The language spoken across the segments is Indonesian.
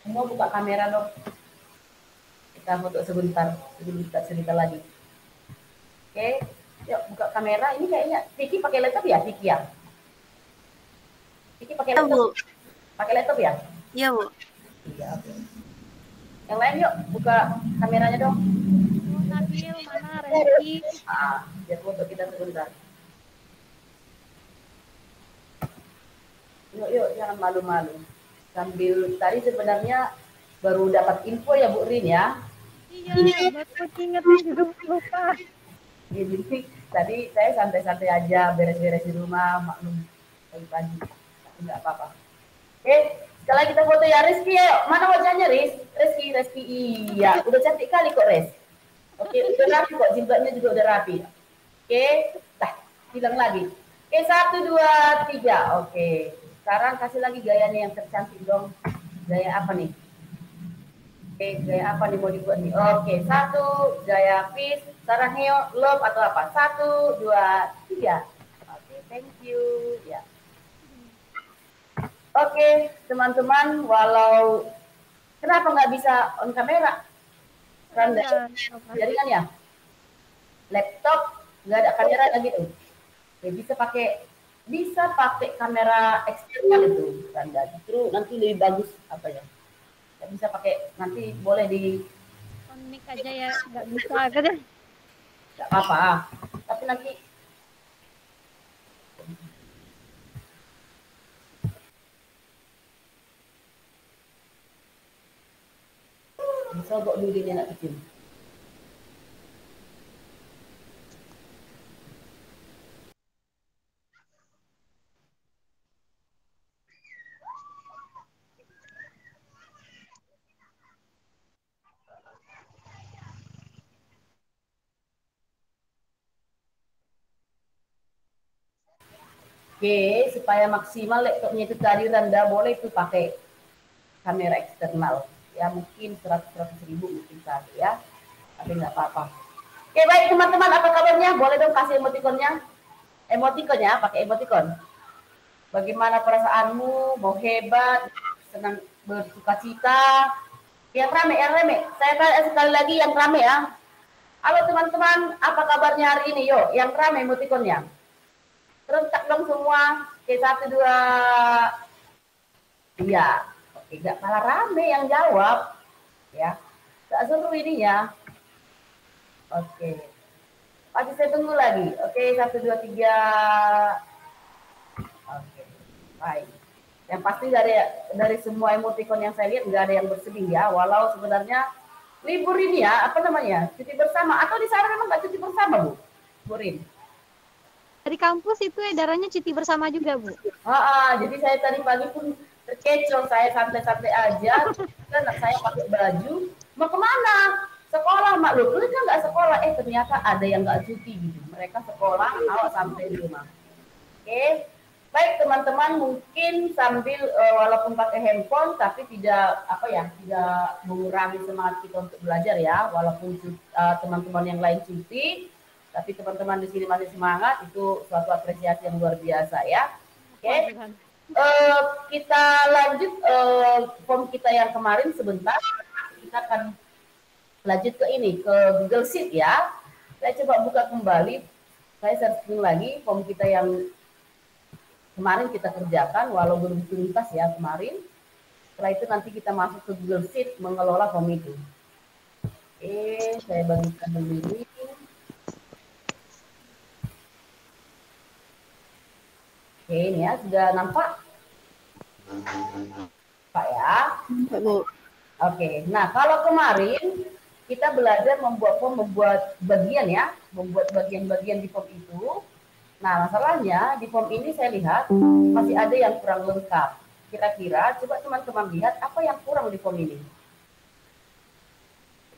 Semua buka kamera dong. Kita foto sebentar, sebelum kita cerita lagi. Oke, yuk buka kamera. Ini kayaknya Vicky pakai laptop ya, Vicky ya? Vicky pakai Iya, laptop? Bu. Pakai laptop ya? Iya, Bu. Iya, oke. Yang lain yuk, buka kameranya dong. Oh, Nabil, mana Reski? Biar foto kita sebentar. Yuk, jangan malu-malu. Sambil tadi sebenarnya baru dapat info ya Bu Rin ya. Iya, baru ingetin juga lupa. Jadi tadi saya santai-santai aja beres-beres di rumah, maklum pagi-pagi. Tapi nggak apa-apa. Oke, sekali lagi kita foto ya Rizky ya. Mana wajahnya Rizky. Iya, udah cantik kali kok Res. Oke, udah rapi kok, jilbabnya juga udah rapi. Oke, bilang lagi. Oke, 1, 2, 3. Oke, sekarang kasih lagi gayanya yang tercantik dong. Gaya apa nih? Oke, gaya apa nih mau dibuat nih? Oke, 1, gaya peace, sarangnya love atau apa? 1, 2, 3. Oke, thank you. Ya. Oke, teman-teman, walau kenapa nggak bisa on kamera? Randa, jaringan ya? Laptop nggak ada kamera lagi tuh. Ya, bisa pakai kamera eksternal itu, Randa. Justru nanti lebih bagus apa ya? Ya, bisa pakai nanti boleh di Konik aja ya, nggak bisa kan? nggak apa-apa. Tapi nanti disogok dulu dia anak kecil. Oke, supaya maksimal laptopnya itu tadi Randa boleh itu pakai kamera eksternal. Ya mungkin 100-100 ribu mungkin satu ya. Tapi nggak apa-apa. Oke baik teman-teman, apa kabarnya? Boleh dong kasih emotikonnya. Emotikonnya, pakai emotikon. Bagaimana perasaanmu? Mau hebat, senang bersuka cita. Yang rame. Saya tanya sekali lagi yang rame ya. Halo teman-teman, apa kabarnya hari ini? Yuk, yang rame emotikonnya. Serentak dong semua. Oke, 1, 2. Iya. Oke, nggak malah rame yang jawab. Ya, nggak seru ininya. Oke. Masih saya tunggu lagi. Oke, 1, 2, 3. Oke, baik. Yang pasti dari semua emoticon yang saya lihat nggak ada yang bersedih ya. Walau sebenarnya libur ini ya, apa namanya, cuti bersama. Atau di sana memang nggak cuti bersama, Bu Rin? Dari kampus itu edarannya cuti bersama juga, Bu. Jadi saya tadi pagi pun terkecoh, saya santai-santai aja. Anak saya pakai baju, mau kemana? Sekolah, mak lu kan nggak sekolah. Ternyata ada yang nggak cuti gitu. Mereka sekolah, awak sampai di rumah. Oke, baik teman-teman, mungkin sambil walaupun pakai handphone tapi tidak tidak mengurangi semangat kita untuk belajar ya. Walaupun teman-teman yang lain cuti, tapi teman-teman di sini masih semangat, itu suatu apresiasi yang luar biasa ya. Oke, kita lanjut form kita yang kemarin sebentar. Kita akan lanjut ke ini, ke Google Sheet ya. Saya coba buka kembali. Saya searching lagi form kita yang kemarin kita kerjakan, walau belum tuntas ya kemarin. Setelah itu nanti kita masuk ke Google Sheet mengelola form itu. Oke, saya bagikan dulu ini. Oke, ini ya sudah nampak, Pak ya. Bu. Oke, nah kalau kemarin kita belajar membuat bagian ya, membuat bagian-bagian di form itu. Nah, masalahnya di form ini saya lihat masih ada yang kurang lengkap. Kira-kira coba teman-teman lihat apa yang kurang di form ini.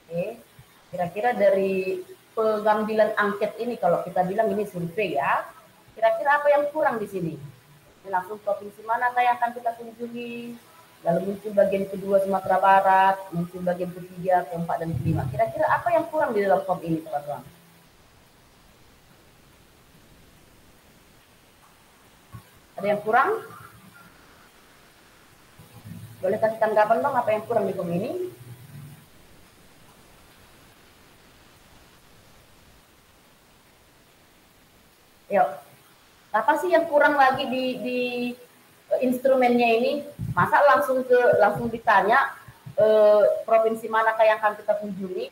Oke, kira-kira dari pengambilan angket ini, kalau kita bilang ini survei ya, kira-kira apa yang kurang di sini? Ini langsung provinsi mana yang akan kita kunjungi? Lalu muncul bagian kedua Sumatera Barat, muncul bagian ketiga, keempat, dan kelima. Kira-kira apa yang kurang di dalam form ini, teman-teman? Ada yang kurang? Boleh kasih tanggapan Bang, apa yang kurang di form ini? Yuk, apa sih yang kurang lagi di instrumennya ini? Masa langsung ditanya provinsi manakah yang akan kita kunjungi?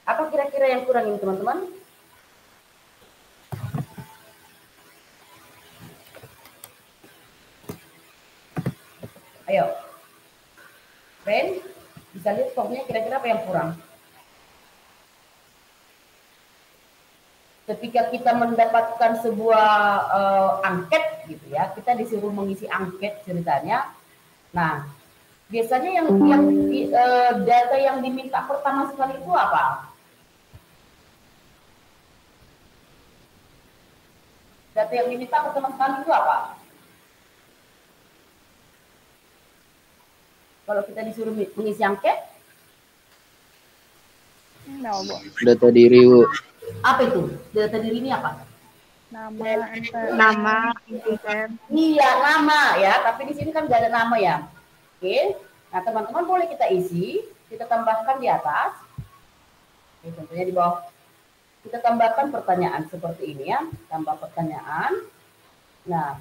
Apa kira-kira yang kurang ini teman-teman? Ayo, Ben, bisa lihat formnya kira-kira apa yang kurang? Ketika kita mendapatkan sebuah angket gitu ya, kita disuruh mengisi angket ceritanya. Nah, biasanya yang data yang diminta pertama sekali itu apa? Data yang diminta pertama sekali itu apa? Kalau kita disuruh mengisi angket? Data diri, Bu. Apa itu? Data diri ini apa? Nama, Iya, nama ya, tapi di sini kan nggak ada nama ya. Oke, nah teman-teman boleh kita isi, kita tambahkan di atas. Oke, contohnya di bawah. Kita tambahkan pertanyaan seperti ini ya, tambah pertanyaan. Nah,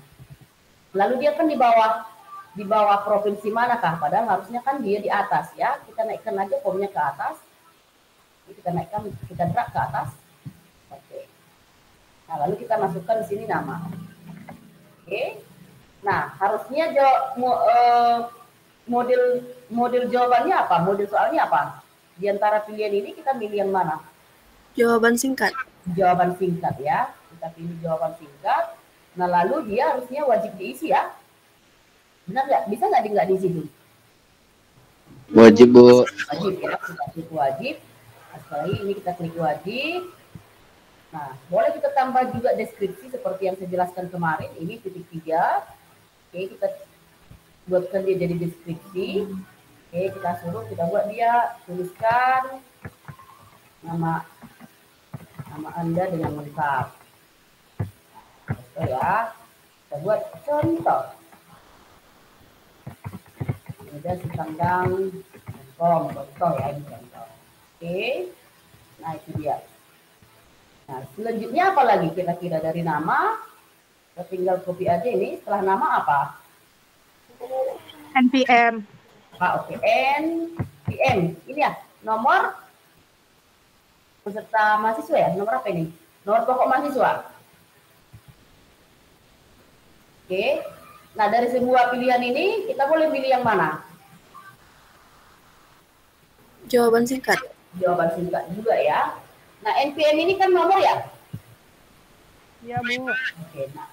lalu dia kan di bawah provinsi manakah? Padahal harusnya kan dia di atas ya. Kita naikkan aja formnya ke atas. Kita naikkan, kita drag ke atas. Oke. Nah, lalu kita masukkan di sini nama. Oke. Nah, harusnya model jawabannya apa? Model soalnya apa? Di antara pilihan ini kita pilih yang mana? Jawaban singkat. Jawaban singkat ya. Kita pilih jawaban singkat. Nah, lalu dia harusnya wajib diisi ya. Benar nggak? Bisa nggak diisi dulu? Wajib, Bu. Wajib ya. Kita klik wajib. Nah, setelah ini kita klik wajib. Nah, boleh kita tambah juga deskripsi seperti yang saya jelaskan kemarin. Ini titik 3. Oke, kita buatkan dia jadi deskripsi. Oke, kita buat dia, tuliskan nama Anda dengan lengkap. Oke ya, kita buat contoh. Kemudian sitanggang.com, contoh ya, ini contoh. Oke, nah itu dia. Nah, selanjutnya apa lagi kira-kira dari nama? Kita tinggal copy aja ini. Setelah nama apa? NPM. Oke, NPM. Ini ya, nomor peserta mahasiswa ya? Nomor apa ini? Nomor pokok mahasiswa. Oke. Nah, dari semua pilihan ini, kita boleh pilih yang mana? Jawaban singkat. Jawaban singkat juga ya. Nah, NPM ini kan nomor ya? Iya, Bu. Oke, nah.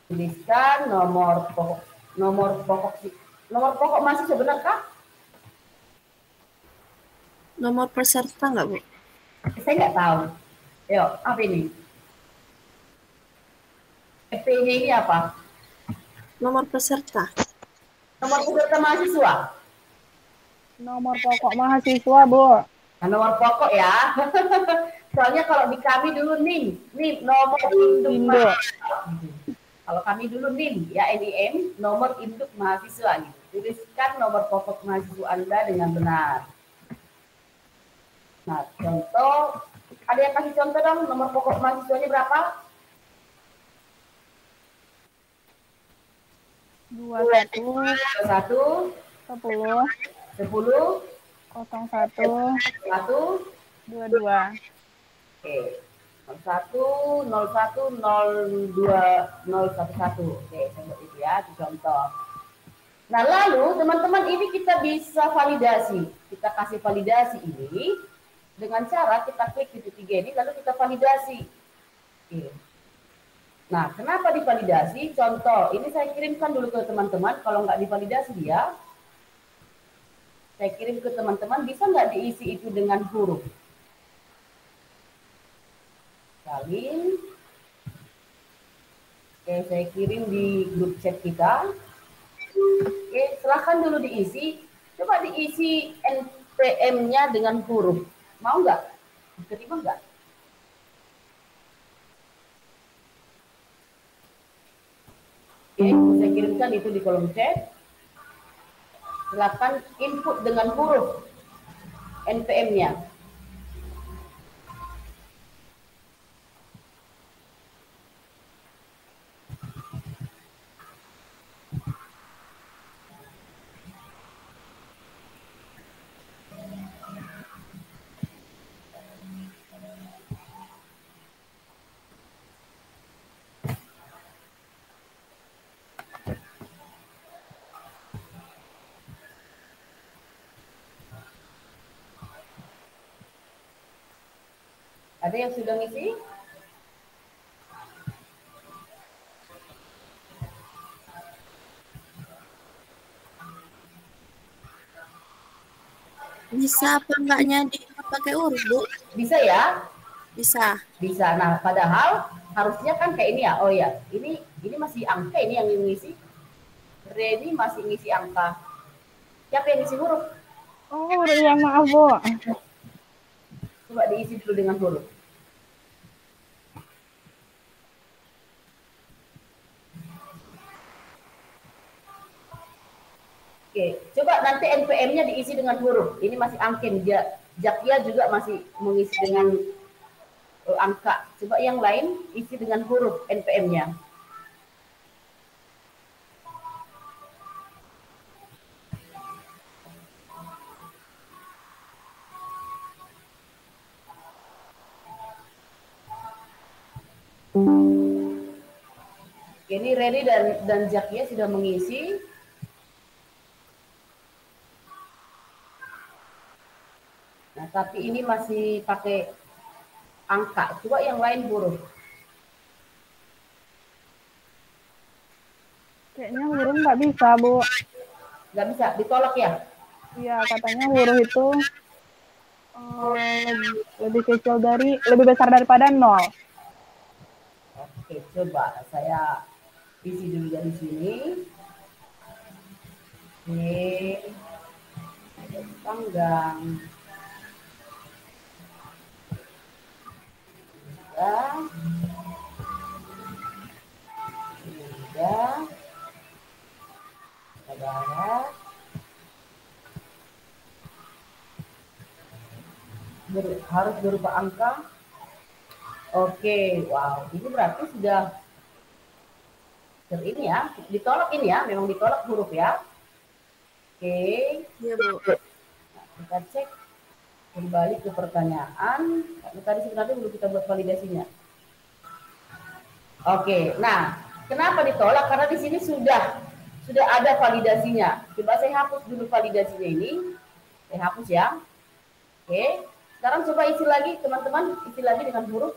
Tuliskan nomor pokok mahasiswa, benarkah? Nomor peserta nggak, Bu? Saya nggak tahu. Yuk, apa ini? FP-nya ini apa? Nomor peserta. Nomor peserta mahasiswa. Nomor pokok mahasiswa, Bu. Nah, nomor pokok ya. Soalnya kalau di kami dulu NIM nomor induk mahasiswa. Kalau kami dulu NIM ya, NIM nomor induk mahasiswa gitu. Tuliskan nomor pokok mahasiswa Anda dengan benar. Nah, contoh, ada yang kasih contoh dong, nomor pokok mahasiswanya berapa? 21 10 10 01 1 22. Oke. 01 01 02 011. Oke, saya itu ya, itu contoh. Nah, lalu teman-teman ini kita bisa validasi. Kita kasih validasi ini dengan cara kita klik titik 3 ini lalu kita validasi. Oke. Nah, kenapa divalidasi? Contoh, ini saya kirimkan dulu ke teman-teman. Kalau nggak divalidasi dia, saya kirim ke teman-teman, bisa nggak diisi itu dengan huruf? Salin. Oke, saya kirim di grup chat kita. Oke, silahkan dulu diisi. Coba diisi NPM-nya dengan huruf. Mau nggak? Diterima nggak? Oke, saya kirimkan itu di kolom chat. Silakan input dengan huruf NPM-nya. Ada yang sudah ngisi? Bisa apa enggaknya dipakai huruf, Bu? Bisa ya? Bisa. Bisa. Nah, padahal harusnya kan kayak ini ya. Oh ya, ini masih angka ini yang ngisi. Reni masih ngisi angka. Siapa yang ngisi huruf? Oh, iya maaf, Bu. Coba diisi dulu dengan huruf. Oke, coba nanti NPM-nya diisi dengan huruf. Ini masih angkin. Jakia juga masih mengisi dengan angka. Coba yang lain isi dengan huruf NPM-nya. Ini Reni dan Jakia sudah mengisi. Nah, tapi ini masih pakai angka. Coba yang lain huruf. Kayaknya huruf nggak bisa, Bu. Nggak bisa, ditolak ya? Iya, katanya huruf itu lebih besar daripada 0. Oke, coba saya isi dulu dari sini. Oke, panggang. Sudah. Saudara. Harus berupa angka. Oke, wow, ini berarti sudah ini ya, ditolak ini ya, memang ditolak huruf ya. Oke. Iya, Bu. Nah, kita cek kembali ke pertanyaan. Tadi sebenarnya belum kita buat validasinya. Oke, nah, kenapa ditolak? Karena di sini sudah ada validasinya. Coba saya hapus dulu validasinya ini. Saya hapus ya. Oke. Sekarang coba isi lagi, teman-teman, isi lagi dengan huruf.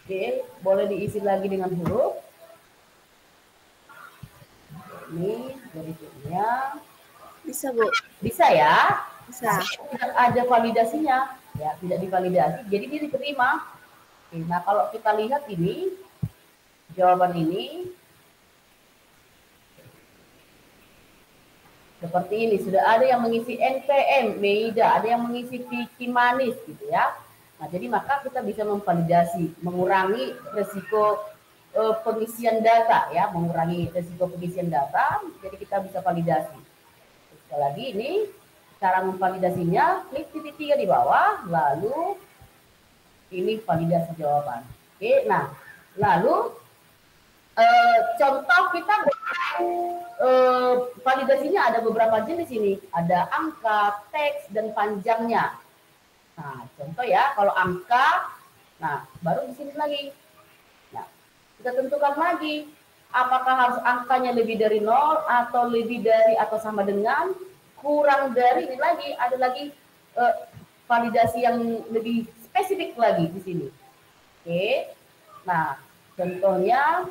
Oke, boleh diisi lagi dengan huruf. Ini berikutnya. Bisa, Bu. Bisa ya? Bisa. Tidak ada validasinya, ya tidak divalidasi, jadi dia diterima. Oke, nah kalau kita lihat ini, jawaban ini seperti ini. Sudah ada yang mengisi NPM, Meida, ada yang mengisi Vicky Manis gitu ya. Nah, jadi maka kita bisa memvalidasi, mengurangi resiko pengisian data ya, mengurangi resiko pengisian data. Jadi kita bisa validasi. Sekali lagi ini cara memvalidasinya, klik titik 3 di bawah, lalu ini validasi jawaban. Oke, nah lalu contoh kita validasinya ada beberapa jenis ini, ada angka, teks, dan panjangnya. Nah, contoh ya, kalau angka, nah baru di sini lagi. Nah, kita tentukan lagi, apakah harus angkanya lebih dari 0 atau lebih dari atau sama dengan, kurang dari, ini lagi, ada lagi validasi yang lebih spesifik lagi di sini. Oke, nah contohnya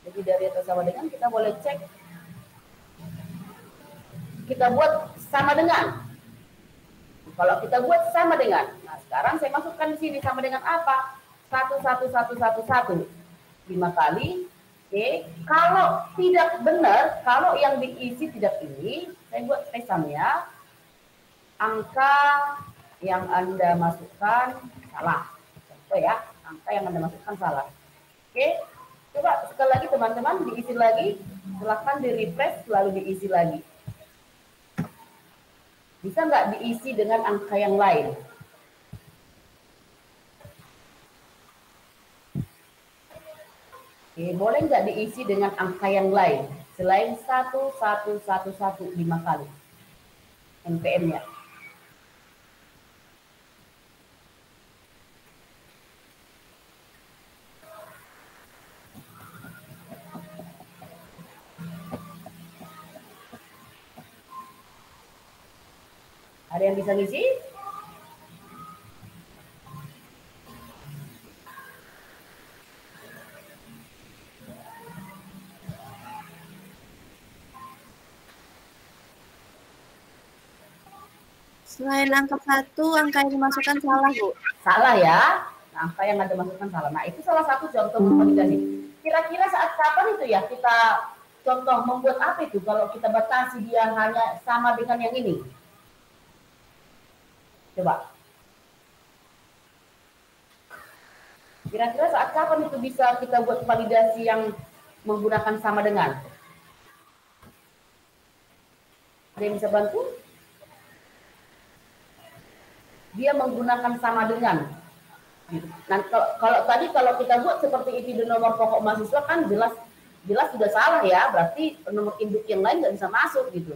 lebih dari atau sama dengan, kita boleh cek, kita buat sama dengan. Kalau kita buat sama dengan, nah sekarang saya masukkan di sini sama dengan apa? 11111 5 kali. Oke, kalau tidak benar, kalau yang diisi tidak ini, saya buat pesannya. angka yang Anda masukkan salah. Contoh ya, angka yang Anda masukkan salah. Oke, coba sekali lagi teman-teman diisi lagi. Silakan di-refresh lalu diisi lagi. Bisa nggak diisi dengan angka yang lain? Oke, boleh nggak diisi dengan angka yang lain selain 1111 5 kali NPM-nya? Ada yang bisa ngisi? Selain angka 1, angka yang dimasukkan salah, Bu. Salah ya. Nah, angka yang Anda masukkan salah. Nah, itu salah satu contoh validasi. Kira-kira saat kapan itu ya kita contoh membuat apa itu kalau kita batasi dia hanya sama dengan yang ini? Coba. Kira-kira saat kapan itu bisa kita buat validasi yang menggunakan sama dengan? Ada yang bisa bantu? Dia menggunakan sama dengan. Nah, kalau tadi kalau kita buat seperti itu di nomor pokok mahasiswa kan jelas sudah salah ya, berarti nomor induk yang lain nggak bisa masuk gitu.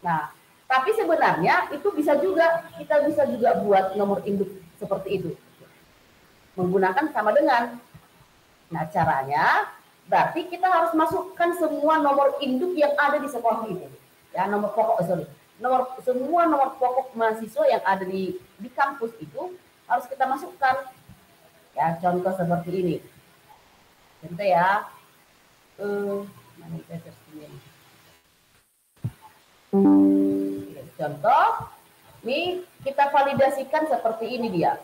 Nah, tapi sebenarnya itu kita bisa juga buat nomor induk seperti itu menggunakan sama dengan. Nah, caranya berarti kita harus masukkan semua nomor induk yang ada di sekolah itu. Ya, semua nomor pokok mahasiswa yang ada di kampus itu harus kita masukkan. Ya, contoh seperti ini. Contoh ya. Contoh, ini kita validasikan seperti ini dia.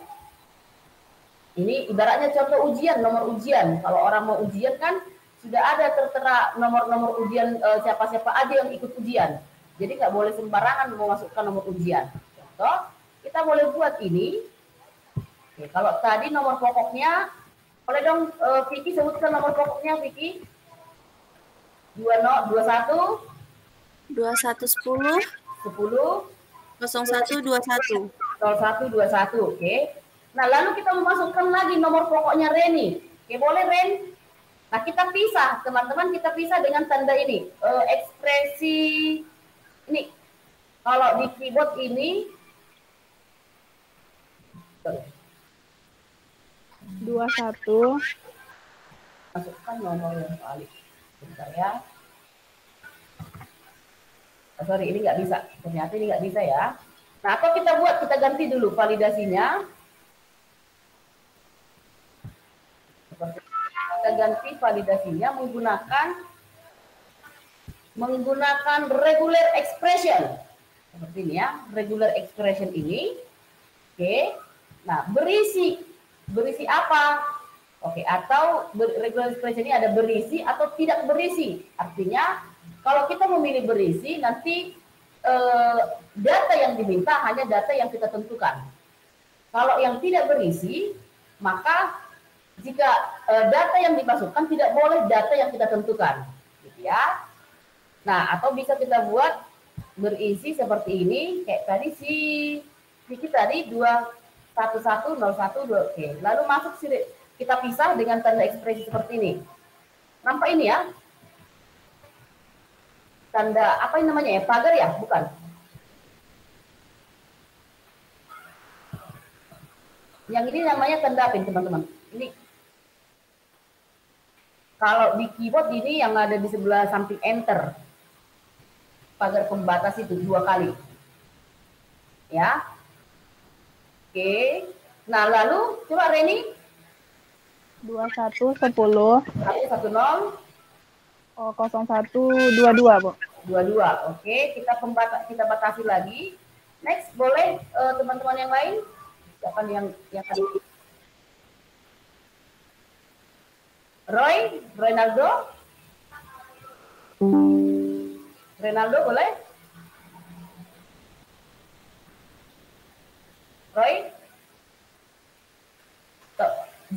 Ini ibaratnya contoh ujian, nomor ujian. Kalau orang mau ujian kan sudah ada tertera nomor-nomor ujian siapa-siapa aja yang ikut ujian. Jadi nggak boleh sembarangan memasukkan nomor ujian. Contoh, kita boleh buat ini. Oke, kalau tadi nomor pokoknya, boleh dong Vicky sebutkan nomor pokoknya Vicky. 21 2110 10 0121. 0121, oke. Nah, lalu kita memasukkan lagi nomor pokoknya Reni. Oke, boleh Ren? Nah, kita pisah, teman-teman, kita pisah dengan tanda ini. Ekspresi ini. Kalau di keyboard ini 21. masukkan nomor yang valid. Bentar ya. Sorry, ini nggak bisa. Ternyata ini nggak bisa ya. Nah, apa kita ganti dulu validasinya. Kita ganti validasinya menggunakan regular expression. Seperti ini ya, regular expression ini. Oke. Nah, berisi apa? Oke, atau regular expression ini ada berisi atau tidak berisi. Artinya kalau kita memilih berisi, nanti data yang diminta hanya data yang kita tentukan. Kalau yang tidak berisi, maka jika data yang dimasukkan tidak boleh data yang kita tentukan, gitu ya. Nah, atau bisa kita buat berisi seperti ini, kayak tadi si Vicky tadi 21101 oke. Lalu masuk kita pisah dengan tanda ekspresi seperti ini. Nampak ini ya? Tanda apa yang namanya ya? Pagar ya? Bukan. Yang ini namanya tanda apa teman-teman? Ini kalau di keyboard ini yang ada di sebelah samping enter. Pagar pembatas itu 2 kali. Ya. Oke. Nah, lalu coba Reni 2110 110 0122, Bu. 22. Oke, kita batasi lagi. Next, boleh teman-teman yang lain? Siapa yang tadi? Renaldo boleh? Roy?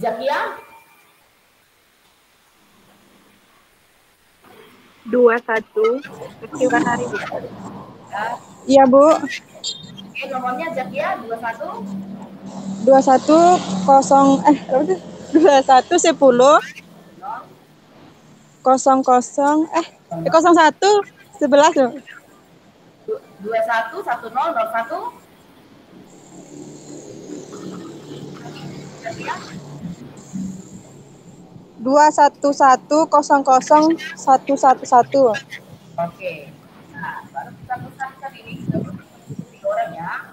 Zakia? 21. Kecilkan hari, Bu. Ya. Iya, Bu. Oke, nomornya Zakia 21. 21 0 berapa sih? 21 10 Nol. 00 01 11 loh. 21 10 01. Zakia? 211 00 111. Oke. Nah, baru kita pesankan ini kita mengikuti orang ya.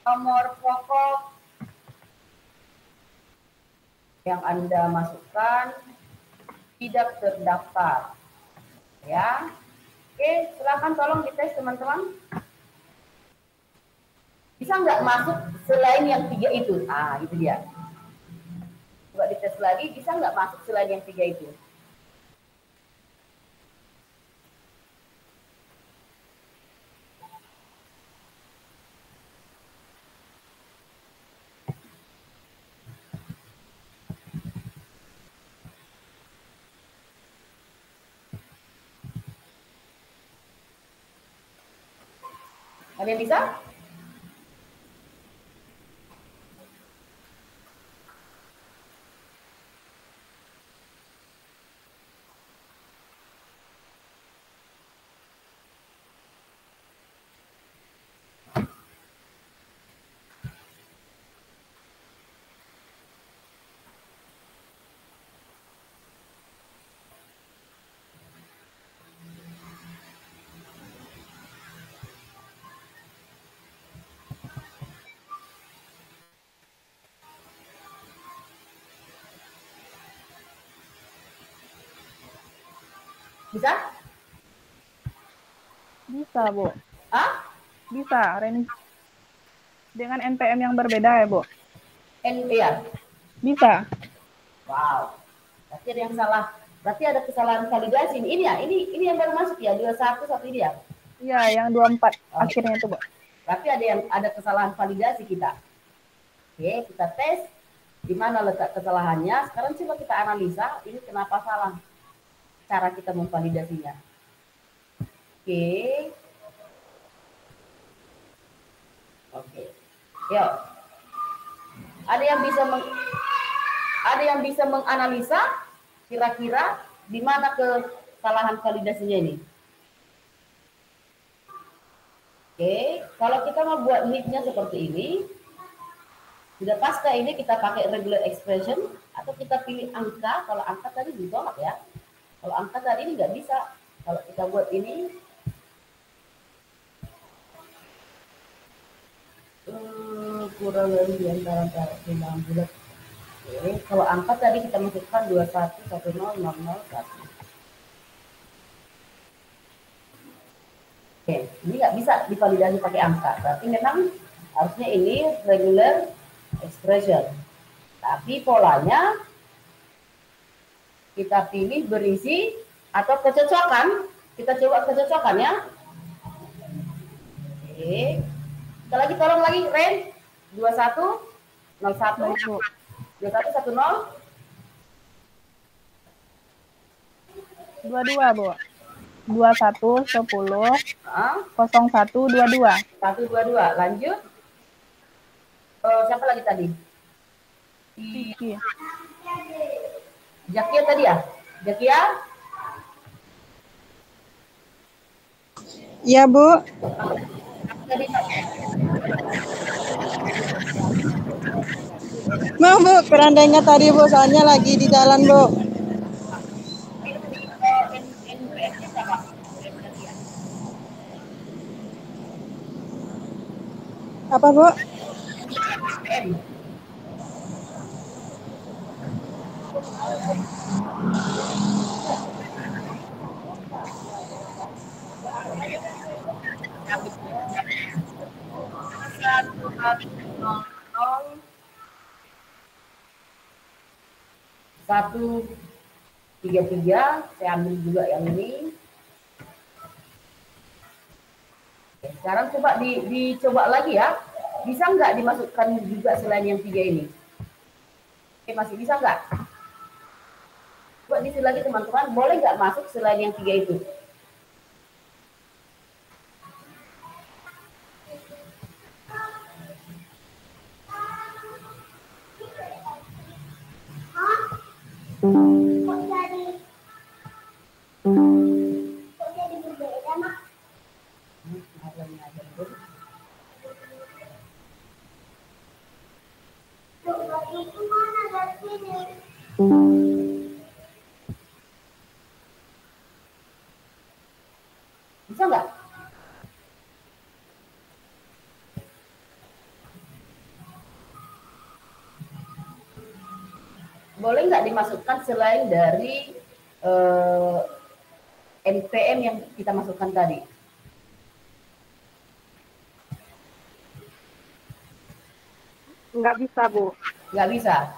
Nomor pokok yang Anda masukkan tidak terdaftar. Ya. Oke, silakan tolong dites teman-teman. Bisa nggak masuk selain yang 3 itu? Ah, itu dia. Coba dites lagi, bisa nggak masuk selain yang 3 itu? Ada yang bisa? Bisa? Bisa, Bu. Hah? Bisa, dengan NPM yang berbeda ya, Bu? Ya. Bisa. Wow. Berarti ada yang salah. Berarti ada kesalahan validasi. Ini ya, ini yang baru masuk ya, 21 satu ini ya. Iya, yang 24 akhirnya itu, Bu. Berarti ada kesalahan validasi kita. Oke, kita tes di mana letak kesalahannya. Sekarang coba kita analisa ini kenapa salah cara kita memvalidasinya. Oke. Oke. Yuk. Ada yang bisa menganalisa kira-kira di mana kesalahan validasinya ini? Oke, kalau kita mau buat need-nya seperti ini, sudah pasca ini kita pakai regular expression atau kita pilih angka. Kalau angka tadi ditolak ya. Kalau angka tadi ini nggak bisa. Kalau kita buat ini, kurang lebih di antara bilangan bulat. Oke, kalau angka tadi kita masukkan 21 10 00 1. Oke, ini nggak bisa divalidasi pakai angka. Berarti memang harusnya ini regular expression. Tapi polanya kita pilih berisi atau kecocokan. Kita coba kecocokan ya. Oke. Kita lagi tolong lagi Ren. 21 01 21 10 22, Bu. 21 10 01 22. 122. Lanjut. Siapa lagi tadi? Kiki. Zakia tadi ya? Zakia? Iya, Bu. Tadi Mau, Bu, kerandanya tadi, Bu, soalnya lagi di jalan, Bu. NPM-nya siapa? Zakia. Apa, Bu? NPM. Satu 33, saya ambil juga yang ini. Oke, sekarang coba dicoba lagi ya. Bisa nggak dimasukkan juga selain yang 3 ini? Oke, masih bisa nggak? Coba diisi lagi teman-teman, boleh nggak masuk selain yang 3 itu? Kok jadi berbeda, Mak? Itu mana dari sini? Bisa nggak? Boleh nggak dimasukkan selain dari NPM yang kita masukkan tadi? Nggak bisa, Bu. Nggak bisa.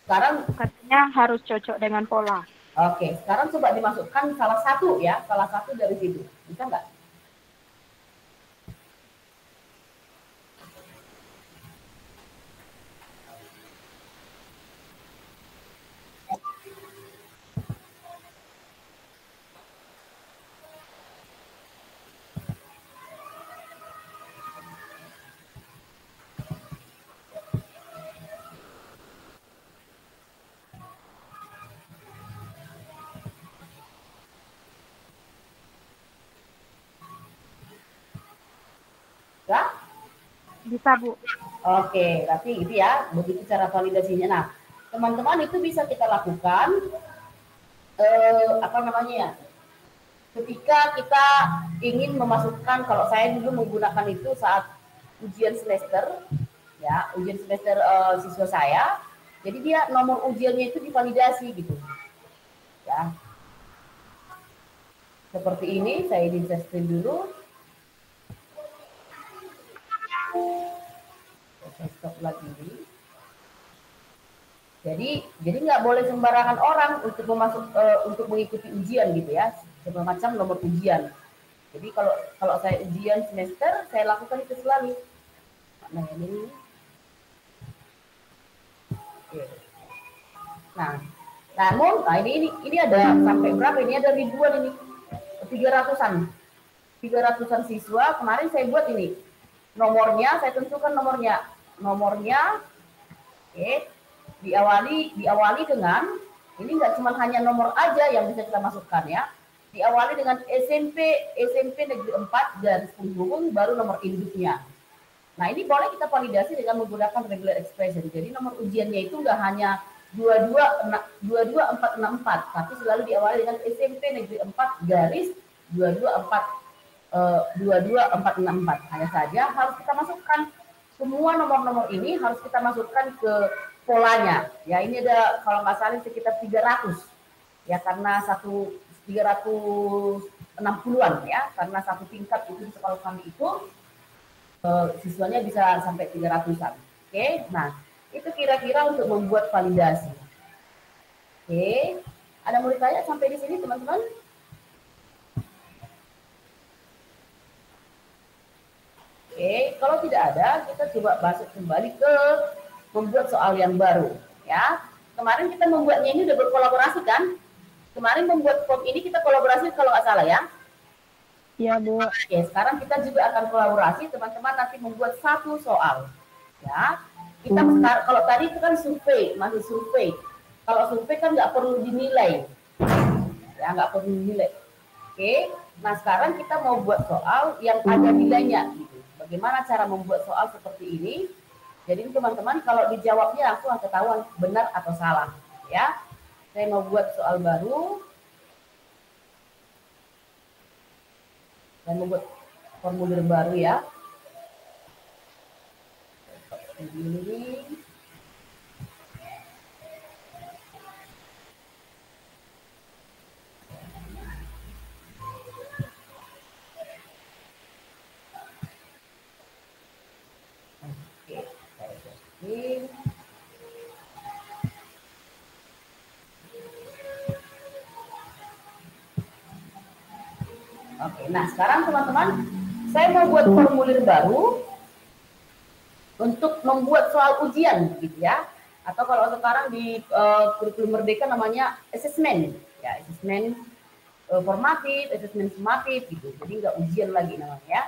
Sekarang Katanya harus cocok dengan pola. Oke, sekarang coba dimasukkan salah satu ya, salah satu dari situ. Bisa nggak? Nggak? Bisa, Bu. Oke, tapi itu ya, begitu cara validasinya. Nah, teman-teman itu bisa kita lakukan, apa namanya ya, ketika kita ingin memasukkan, kalau saya dulu menggunakan itu saat ujian semester, ya, ujian semester siswa saya, jadi dia nomor ujiannya itu divalidasi gitu, ya. Seperti ini, saya di screen dulu. Saya stop lagi. Jadi nggak boleh sembarangan orang untuk untuk mengikuti ujian gitu ya, semacam nomor ujian. Jadi kalau saya ujian semester, saya lakukan itu selalu. Nah ini, oke. Nah, namun, ini ada sampai berapa? Ini ada ribuan ini, 300-an siswa. Kemarin saya buat ini nomornya, saya tentukan nomornya, oke. Diawali dengan ini, nggak cuma hanya nomor aja yang bisa kita masukkan ya. Diawali dengan SMP Negeri 4 garis penghubung baru nomor induknya. Nah, ini boleh kita validasi dengan menggunakan regular expression. Jadi nomor ujiannya itu nggak hanya 22464, tapi selalu diawali dengan SMP Negeri 4 garis 22464. Hanya saja harus kita masukkan semua nomor-nomor ini, harus kita masukkan ke polanya. Ya, ini ada kalau nggak salah sekitar 300. Ya, karena 360-an ya, karena satu tingkat itu di sekolah kami itu siswanya bisa sampai 300-an. Oke, nah itu kira-kira untuk membuat validasi. Oke, ada mau ditanya sampai di sini teman-teman? Oke, kalau tidak ada, kita coba masuk kembali ke membuat soal yang baru. Ya, kemarin kita membuatnya ini udah berkolaborasi kan? Kemarin membuat form ini kita kolaborasi kalau nggak salah ya? Iya, Bu. Oke, sekarang kita juga akan kolaborasi, teman-teman nanti membuat satu soal. Ya, kita kalau tadi itu kan survei, masih survei. Kalau survei kan nggak perlu dinilai, ya nggak perlu dinilai. Oke, nah sekarang kita mau buat soal yang ada nilainya. Gitu. Bagaimana cara membuat soal seperti ini? Jadi teman-teman kalau dijawabnya langsung ketahuan benar atau salah. Ya, saya mau buat soal baru. Dan membuat formulir baru ya. Ini. Oke, saya testing. Oke, nah sekarang teman-teman, saya mau buat formulir baru. untuk membuat soal ujian gitu ya. Atau kalau sekarang di kurikulum Merdeka namanya asesmen, ya asesmen formatif, asesmen sumatif gitu. Jadi nggak ujian lagi namanya ya.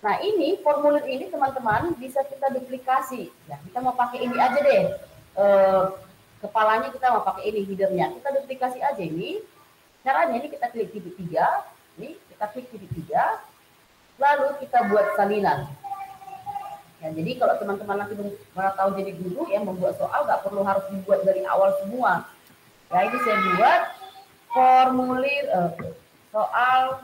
Nah ini formulir ini teman-teman bisa kita duplikasi. Ya kita mau pakai ini aja deh. Kepalanya kita mau pakai ini, headernya. Kita duplikasi aja ini. Caranya ini kita klik titik 3. Ini kita klik titik 3. Lalu kita buat salinan. Ya, jadi kalau teman-teman nanti mau tahu jadi guru ya membuat soal nggak perlu harus dibuat dari awal semua. Ya ini saya buat formulir soal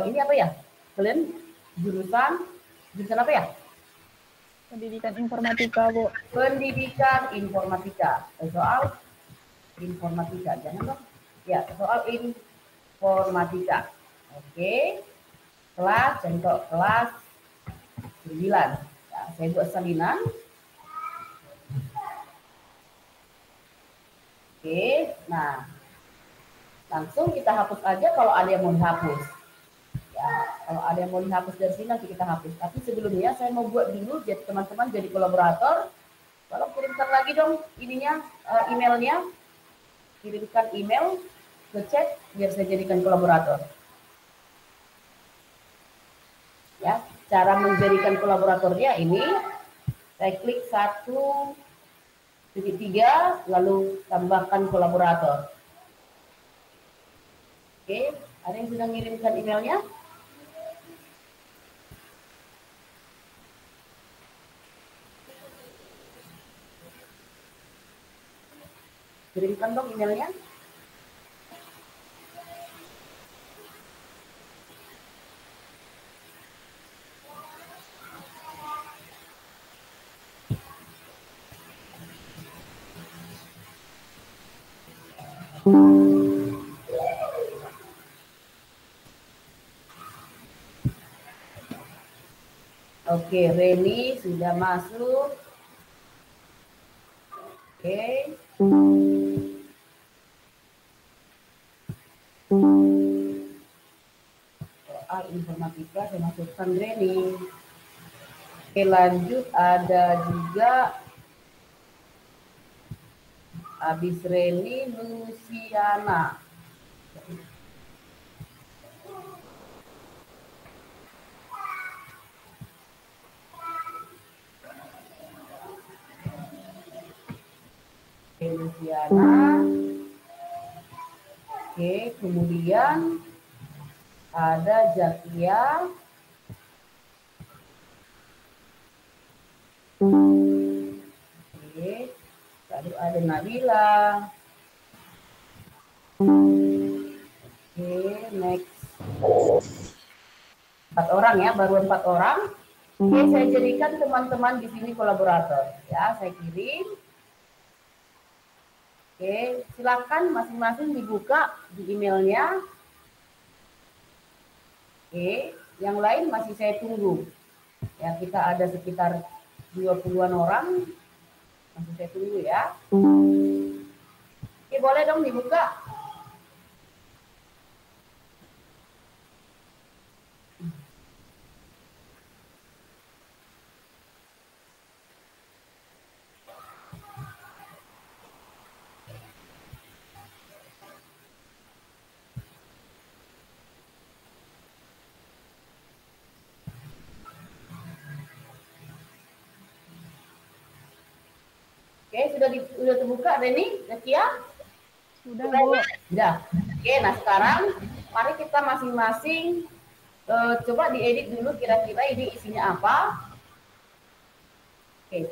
ini apa ya? Kalian jurusan apa ya? Pendidikan informatika, Bu. Pendidikan informatika. Soal informatika, jangan dong. Ya, soal informatika. Oke. Kelas, contoh kelas 9. Ya, saya buat salinan. Oke, nah langsung kita hapus aja kalau ada yang mau dihapus. Ya, kalau ada yang mau dihapus dari sini nanti kita hapus. Tapi sebelumnya saya mau buat dulu jadi teman-teman jadi kolaborator. Tolong kirimkan lagi dong ininya emailnya. Kirimkan email ke chat biar saya jadikan kolaborator. Ya, cara menjadikan kolaboratornya ini saya klik 1.3 lalu tambahkan kolaborator. Oke, ada yang sudah mengirimkan emailnya? Kirimkan dong emailnya. Oke, Reni sudah masuk. Oke. Soal informatika saya masukkan Reni. Oke, lanjut ada juga habis Reni Luciana. Luciana. Oke, kemudian ada Zakia. Oke, lalu ada Nabila. Oke, next. 4 orang ya, baru 4 orang. Oke, saya jadikan teman-teman di sini kolaborator. Ya, saya kirim. Oke, silakan masing-masing dibuka di emailnya. Oke, yang lain masih saya tunggu. Ya, kita ada sekitar 20-an orang. Masih saya tunggu ya. Oke, boleh dong dibuka. Oke, sudah terbuka Reni, Zakia? Sudah, Bu. Sudah. Oke, nah sekarang mari kita masing-masing coba diedit dulu kira-kira ini isinya apa. Oke.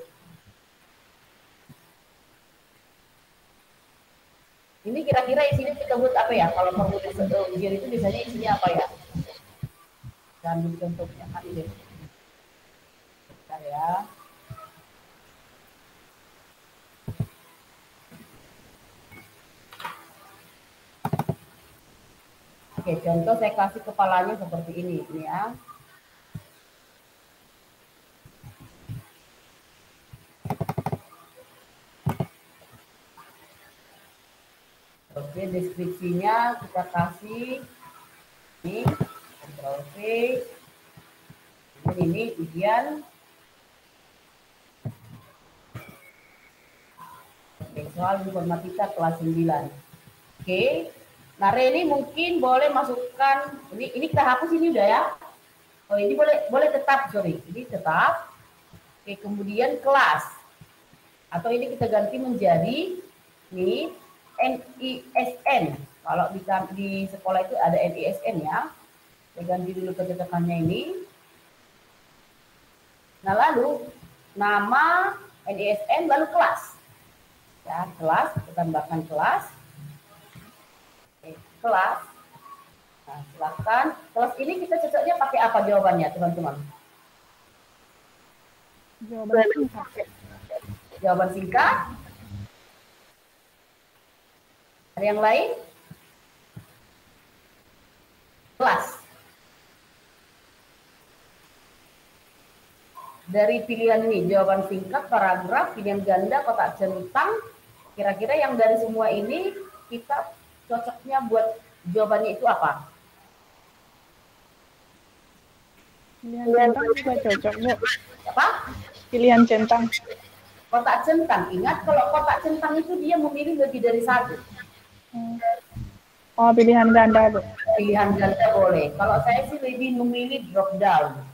Ini kira-kira isinya kita buat apa ya? Kalau formulir ujian itu biasanya isinya apa ya? Kita ambil contohnya kali deh. Bentar ya. Oke, contoh saya kasih kepalanya seperti ini ya. Oke, deskripsinya kita kasih ini, Ctrl V, ini ini ujian. Oke, soal informatika kelas 9. Oke. Nah, Reni mungkin boleh masukkan ini kita hapus ini udah ya. Oh, ini boleh tetap, sorry. Ini tetap. Oke, kemudian kelas. Atau ini kita ganti menjadi ini NISN. Kalau di sekolah itu ada NISN ya. Saya ganti dulu kecetakannya ini. Nah, lalu nama NISN lalu kelas. Ya, kelas, kita tambahkan kelas. Oke, kelas. Nah, silakan. Kelas ini kita cocoknya pakai apa jawabannya, teman-teman? Jawaban singkat. Jawaban singkat. Ada yang lain? Kelas. Dari pilihan ini, jawaban singkat, paragraf, pilihan ganda, kotak centang, kira-kira yang dari semua ini kita cocoknya buat jawabannya itu apa? Pilihan centang juga cocok, Bu. Apa? Pilihan centang. Kotak centang. Ingat kalau kotak centang itu dia memilih lebih dari satu. Oh, pilihan ganda, Bu. Pilihan ganda boleh. Kalau saya sih lebih memilih drop down.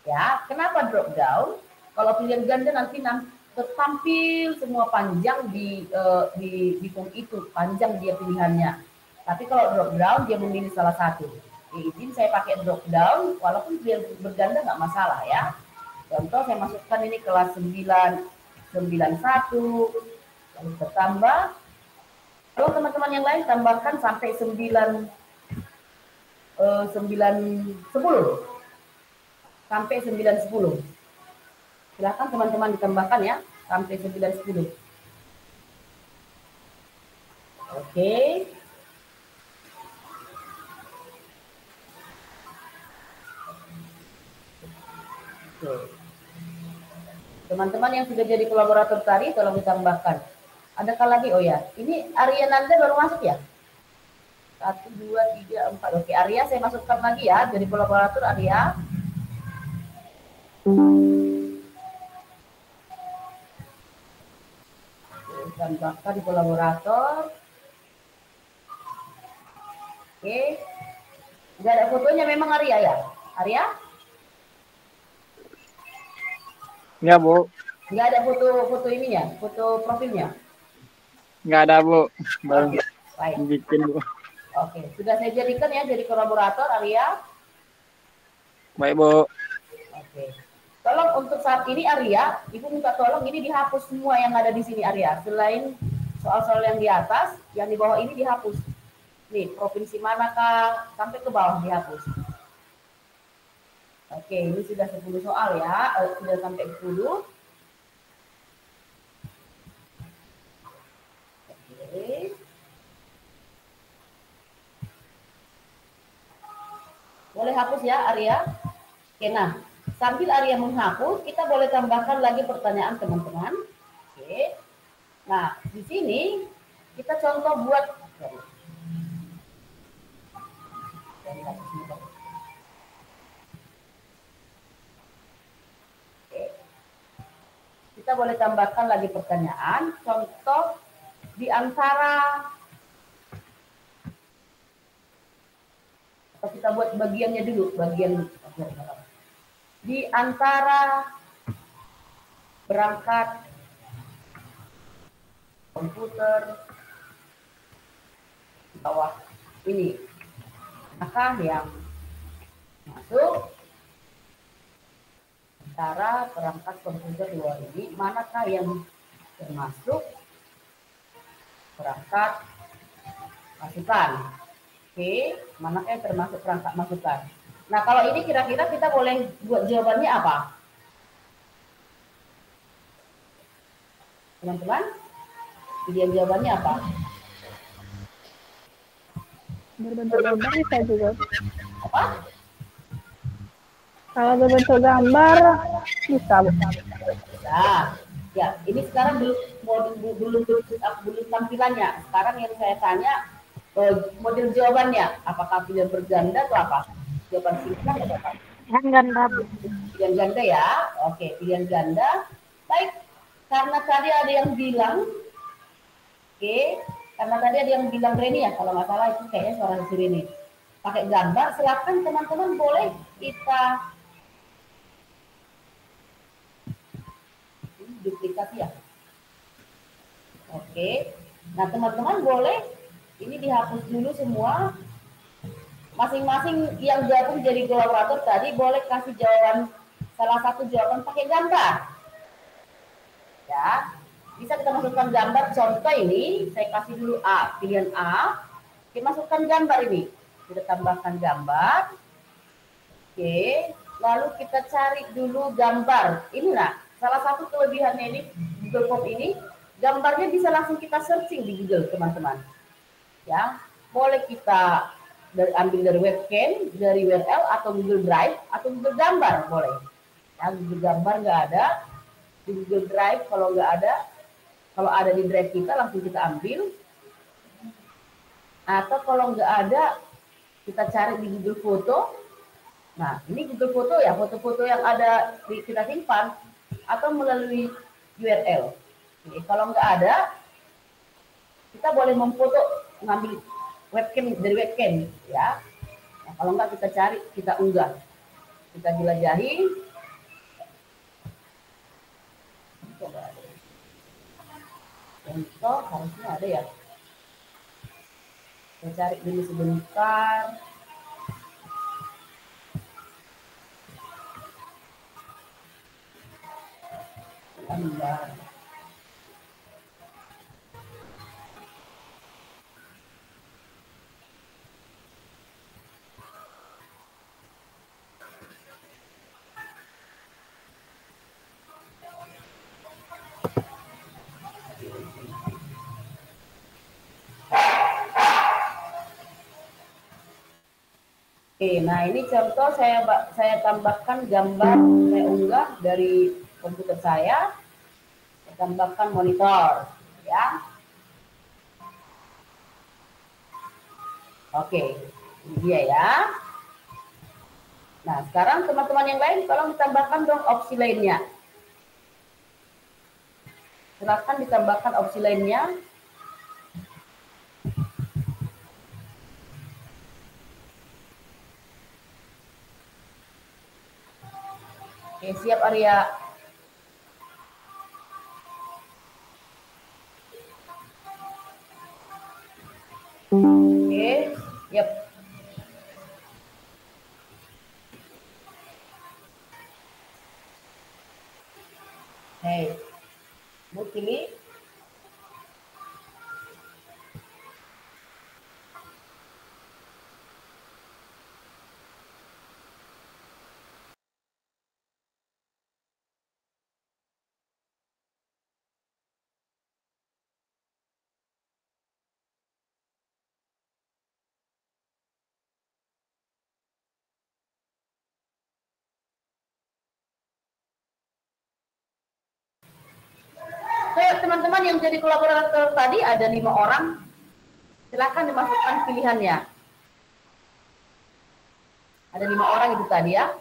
Ya, kenapa drop down? Kalau pilihan ganda nanti tertampil semua panjang di form itu, panjang dia pilihannya. Tapi kalau drop down dia memilih salah satu. Izin saya pakai drop down, walaupun dia berganda nggak masalah ya. Contoh saya masukkan ini kelas 991, lalu bertambah. Kalau teman-teman yang lain tambahkan sampai 9, 10. Sampai 9-10. Silahkan teman-teman ditambahkan ya, sampai 9-10. Oke. Teman-teman yang sudah jadi kolaborator tadi, tolong ditambahkan. Adakah lagi? Oh ya, ini Arya Nanda baru masuk ya? 1, 2, 3, 4. Oke, Arya saya masukkan lagi ya, jadi kolaborator Arya. Tambahkan di kolaborator. Oke. Nggak ada fotonya memang Arya ya? Arya? Enggak, Bu. Nggak ada foto ininya, foto profilnya? Enggak ada, Bu. Baru Baik. bikin, Bu. Oke, sudah saya jadikan ya jadi kolaborator Arya. Baik, Bu. Oke. Tolong untuk saat ini Arya, Ibu minta tolong ini dihapus semua yang ada di sini Arya. Selain soal-soal yang di atas, yang di bawah ini dihapus. Nih, provinsi manakah sampai ke bawah dihapus. Oke, ini sudah 10 soal ya, sudah sampai 10. Oke. Boleh hapus ya Arya? Oke, nah. Sambil Arya menghapus, kita boleh tambahkan lagi pertanyaan teman-teman. Oke. Nah, di sini kita contoh buat Oke. Kita boleh tambahkan lagi pertanyaan, contoh di antara atau kita buat bagiannya dulu, bagian di antara berangkat komputer di bawah ini, maka yang masuk antara perangkat komputer di bawah ini, manakah yang termasuk perangkat masukan? Oke, manakah yang termasuk perangkat masukan? Nah, kalau ini kira-kira kita boleh buat jawabannya apa? Teman-teman, pilihan jawabannya apa? Berbentuk gambar bisa juga. Apa? Kalau berbentuk gambar bisa, Bu. Nah, ya, ini sekarang belum tampilannya. Sekarang yang saya tanya model jawabannya, apakah pilihan berganda atau apa? Jawaban singkat atau apa? Yang ganda, Bu. Pilihan ganda ya. Oke, pilihan ganda. Baik, karena tadi ada yang bilang, oke, karena tadi ada yang bilang Reni ya, kalau nggak salah itu kayaknya suara si Reni. Pakai gambar, silakan teman-teman boleh kita duplikasi ya. Oke, nah teman-teman boleh ini dihapus dulu semua. Masing-masing yang gabung jadi kolaborator tadi boleh kasih jawaban, salah satu jawaban pakai gambar. Ya, bisa kita masukkan gambar. Contoh ini, saya kasih dulu A, pilihan A. Kita masukkan gambar ini. Kita tambahkan gambar. Oke, lalu kita cari dulu gambar. Ini nah, salah satu kelebihannya ini, Google Form ini, gambarnya bisa langsung kita searching di Google, teman-teman. Ya, boleh kita ambil dari webcam, dari URL, atau Google Drive, atau Google Gambar, boleh. Ya, Google Gambar nggak ada, di Google Drive kalau nggak ada, kalau ada di Drive kita langsung kita ambil. Atau kalau nggak ada, kita cari di Google Foto. Nah, ini Google Foto ya, foto-foto yang ada kita simpan, atau melalui URL. Oke, kalau nggak ada, kita boleh memfoto, ngambil webcam dari webcam ya. Nah, kalau nggak kita cari, kita unggah, kita jelajahi. Coba ada. Contoh harusnya ada ya. Saya cari dulu sebentar. Gambar. Oke, nah ini contoh saya tambahkan gambar, saya unggah dari komputer saya tambahkan monitor ya. Oke, ini dia ya. Nah, sekarang teman-teman yang lain tolong ditambahkan dong opsi lainnya. Silakan ditambahkan opsi lainnya. Oke, siap Arya. Oke, yep. Hey, Bu pilih. Oke, teman-teman yang jadi kolaborator tadi ada 5 orang. Silakan dimasukkan pilihannya. Ada 5 orang itu tadi ya.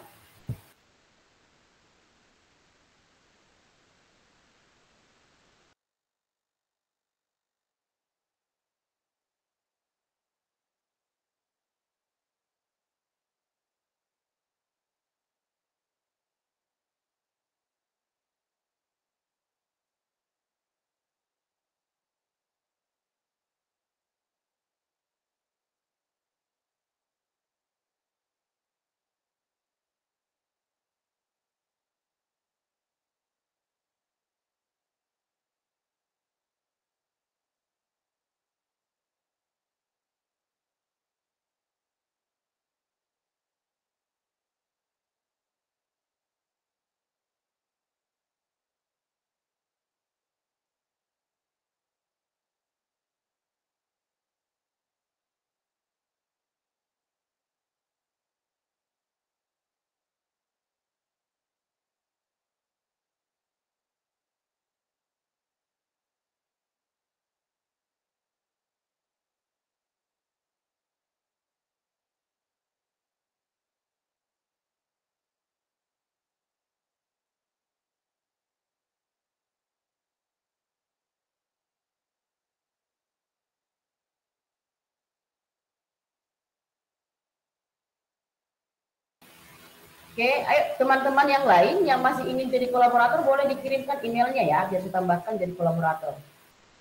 Oke, ayo teman-teman yang lain yang masih ingin jadi kolaborator boleh dikirimkan emailnya ya, biar ditambahkan jadi kolaborator.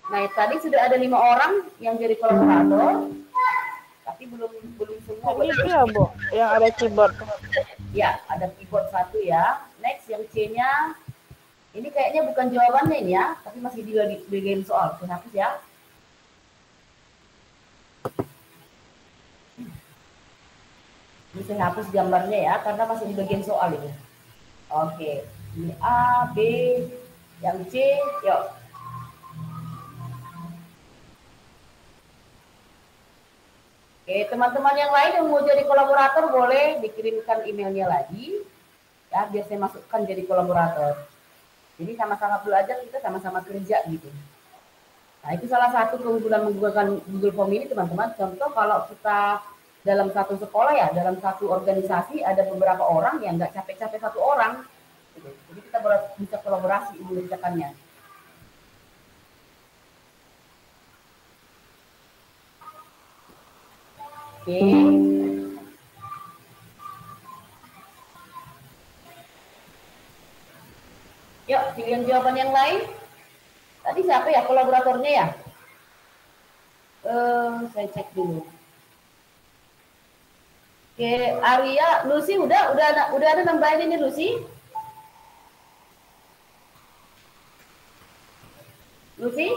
Nah, tadi sudah ada 5 orang yang jadi kolaborator, tapi belum semua. Itu ya, Bu, yang ada keyboard. Ya, ada keyboard 1 ya. Next, yang C-nya, ini kayaknya bukan jawabannya ini ya, tapi masih di bagian soal. Saya hapus ya. Ini saya hapus gambarnya ya, karena masih di bagian soal ini. Oke, ini A, B, yang C, yuk. Oke, teman-teman yang lain yang mau jadi kolaborator boleh dikirimkan emailnya lagi, ya, biar saya masukkan jadi kolaborator. Jadi sama-sama belajar, kita sama-sama kerja gitu. Nah, itu salah satu keunggulan menggunakan Google Form ini, teman-teman. Contoh kalau kita dalam satu sekolah ya, dalam satu organisasi ada beberapa orang yang nggak capek-capek satu orang. Gitu. Jadi kita bisa kolaborasi mengerjakannya. Oke. Yuk, pilihan jawaban yang lain. Tadi siapa ya kolaboratornya ya? Saya cek dulu. Oke, Arya, Lucy udah ada nambahin ini Lucy? Lucy?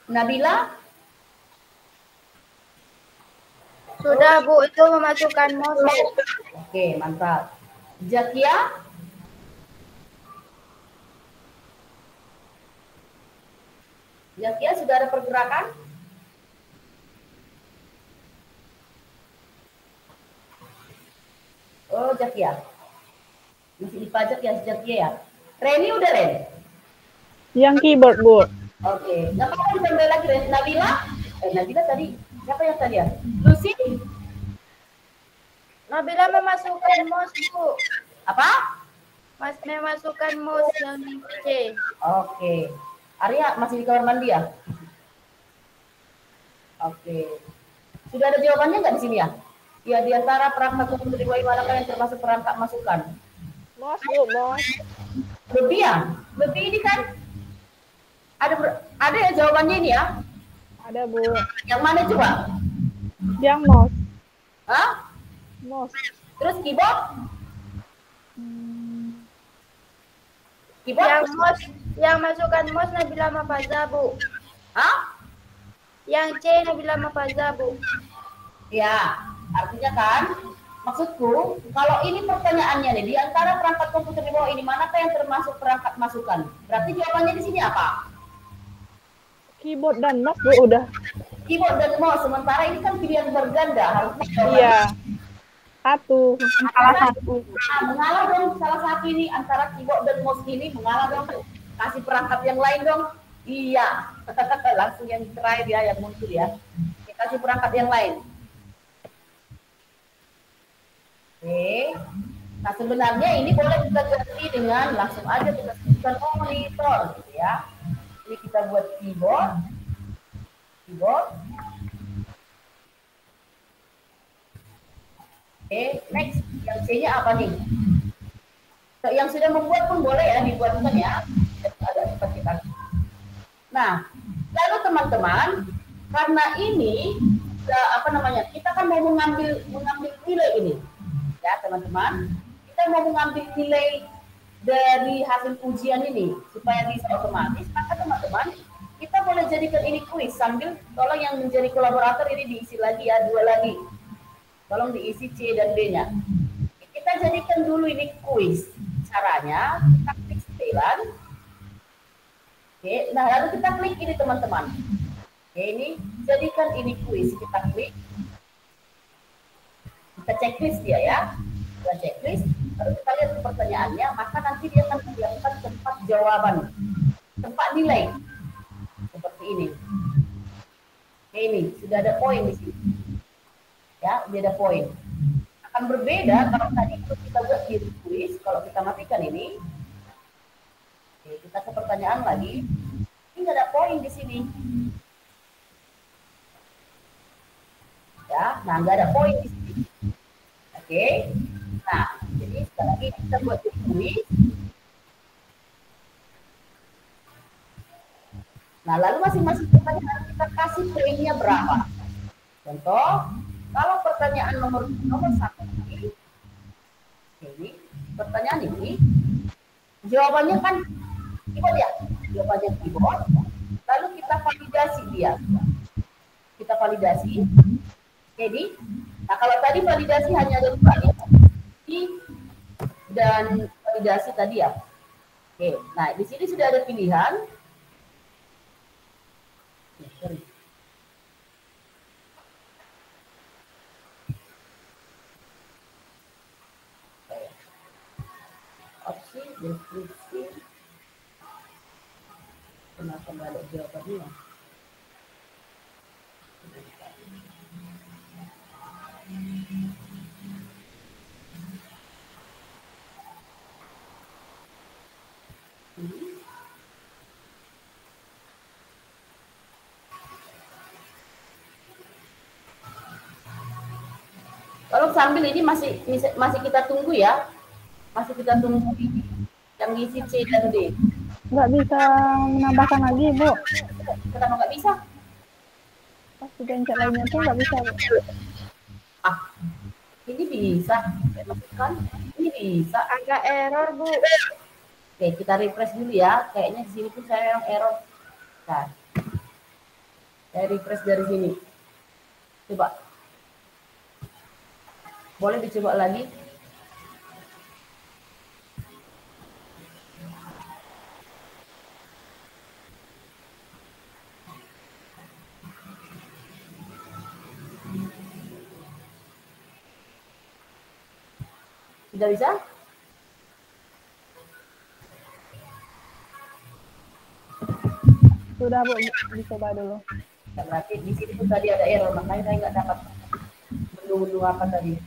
Nabila? Sudah, Bu, itu memasukkan mouse. Oke, mantap. Zakia? Zakia sudah ada pergerakan? Oh, Zakia. Masih dipajak ya Zakia ya. Reni udah, Ren? Yang keyboard, Bu. Oke. Nggak apa-apa ditambah lagi, Ren. Nabila? Nabila tadi. Siapa yang tadi ya? Lucy? Nabila memasukkan mouse, Bu. Apa? Memasukkan mouse yang C. Oke. Arya masih di kamar mandi ya? Oke. Sudah ada jawabannya nggak di sini ya? Ya, di antara perangkat komputer di manakah yang termasuk perangkat masukan? Mouse, Bu, mouse. Lebih ya? Lebih ini kan ada ya jawabannya ini ya? Ada, Bu. Yang mana coba? Yang mouse. Hah? Mouse. Terus keyboard? Keyboard? Yang masukkan mouse Nabila Mafaza, Bu. Hah? Yang C Nabila Mafaza, Bu. Ya, artinya kan, maksudku, kalau ini pertanyaannya nih, di antara perangkat komputer di bawah ini, manakah yang termasuk perangkat masukan? Berarti jawabannya di sini apa? Keyboard dan mouse, Bu, udah. Keyboard dan mouse, sementara ini kan pilihan berganda, harusnya jawabannya. Iya. Satu. Salah satu. Nah, mengalah dong, salah satu ini, antara keyboard dan mouse ini, mengalah dong. Kasih perangkat yang lain dong. Iya, langsung yang terakhir ya, yang muncul ya. Kasih perangkat yang lain. Oke. Nah, sebenarnya ini boleh kita ganti dengan langsung aja kita sebutkan monitor gitu ya. Ini kita buat keyboard. Oke, next. Yang C-nya apa nih? Yang sudah membuat pun boleh ya dibuatkan ya. Ada cepat kita. Nah, lalu teman-teman, karena ini kita kan mau mengambil nilai ini. Ya, teman-teman, kita mau mengambil nilai dari hasil ujian ini supaya bisa otomatis, maka teman-teman kita boleh jadikan ini kuis sambil tolong yang menjadi kolaborator ini diisi lagi ya, 2 lagi. Tolong diisi C dan B-nya. Kita jadikan dulu ini kuis. Caranya kita klik setelan. Oke, nah lalu kita klik ini teman-teman. Oke, ini jadikan ini kuis. Kita klik. Kita checklist dia ya. Kita checklist. Lalu kita lihat pertanyaannya, maka nanti dia akan menyiapkan tempat jawaban. Tempat nilai. Seperti ini. Oke, ini sudah ada poin di sini. Ya, sudah ada poin. Akan berbeda kalau tadi itu kita buat di kuis, kalau kita matikan ini. Oke, kita ke pertanyaan lagi. Ini nggak ada poin di sini. Ya, nah nggak ada poin di sini. Oke. Nah, jadi sekali lagi kita buat kuis. Nah, lalu masing-masing pertanyaan kita kasih poinnya berapa. Contoh, kalau pertanyaan nomor satu ini, pertanyaan ini, jawabannya kan keyboard ya, jawabannya keyboard. Lalu kita validasi dia. Kita validasi. Jadi, nah kalau tadi validasi hanya ada dua ya, dan validasi tadi ya. Oke, nah di sini sudah ada pilihan. Opsi, deskripsi. Kenapa nggak ada jawabannya? Kalau sambil ini masih kita tunggu ya, masih kita tunggu yang ngisi C dan D. Nggak bisa menambahkan lagi, Bu. Kenapa nggak bisa? Pas digencet lainnya tuh nggak bisa, Bu. Ah, ini bisa. Kan? Ini bisa. Agak error, Bu. Oke, kita refresh dulu ya. Kayaknya di sini pun saya yang error. Nah, saya refresh dari sini. Coba. Boleh dicoba lagi? Sudah bisa? Sudah, Bu. Dicoba dulu. Ya, berarti di sini pun tadi ada error, makanya saya nggak dapat menu-menu apa tadi.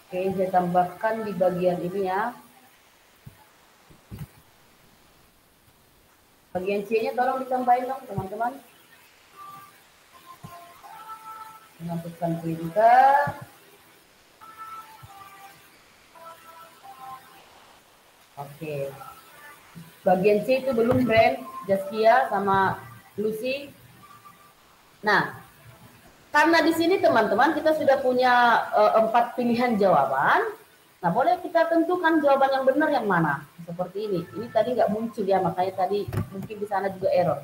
Oke, saya tambahkan di bagian ini ya. Bagian C-nya tolong ditambahin dong, teman-teman. Masukkan printer. Oke. Bagian C itu belum, Brand, Jaskia sama Lucy. Nah, karena di sini teman-teman kita sudah punya 4 pilihan jawaban. Nah, boleh kita tentukan jawaban yang benar yang mana. Seperti ini. Ini tadi nggak muncul ya, makanya tadi mungkin di sana juga error.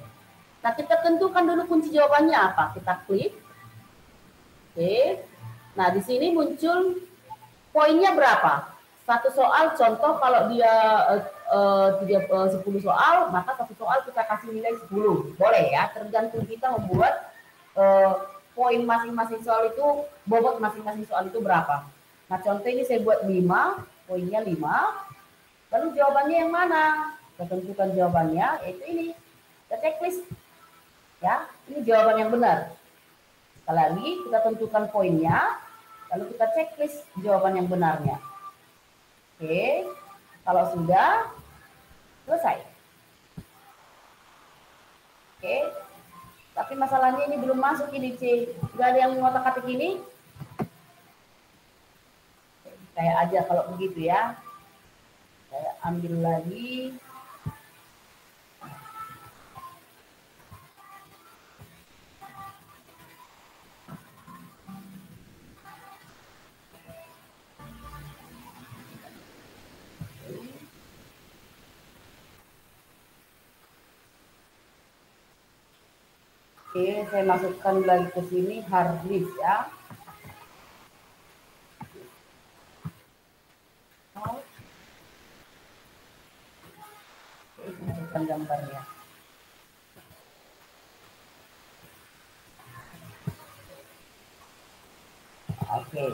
Nah, kita tentukan dulu kunci jawabannya apa. Kita klik. Oke. Nah, di sini muncul poinnya berapa. Satu soal, contoh kalau dia 10 soal, maka satu soal kita kasih nilai 10. Boleh ya, tergantung kita membuat poin masing-masing soal itu, bobot masing-masing soal itu berapa. Nah, contoh ini saya buat 5, poinnya 5. Lalu jawabannya yang mana? Kita tentukan jawabannya, yaitu ini. Kita checklist. Ya, ini jawaban yang benar. Sekali lagi, kita tentukan poinnya, lalu kita checklist jawaban yang benarnya. Oke, kalau sudah, selesai. Oke, tapi masalahnya ini belum masuk ini C. Gak ada yang ngotak-atik ini. Kayak aja kalau begitu ya. Saya ambil lagi. Oke, saya masukkan lagi ke sini hard disk ya. Oke, masukkan gambarnya. Oke.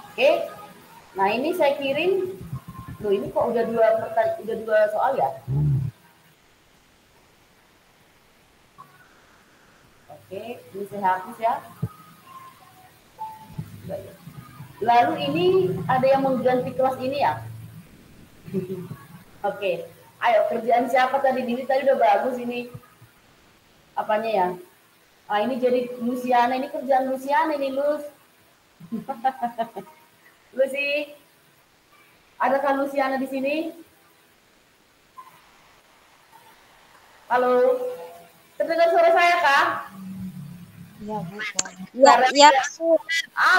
Oke. Nah, ini saya kirim. Loh, ini kok udah dua soal ya? ini saya hapus ya. Lalu ini ada yang mengganti kelas ini ya? Oke, ayo kerjaan siapa tadi? Ini tadi udah bagus ini. Apanya ya? Ah, ini jadi Luciana, ini kerjaan Luciana ini, Lus. Lucy, adakah Luciana di sini? Halo, terdengar suara saya kah? Ya, Bu. Ya,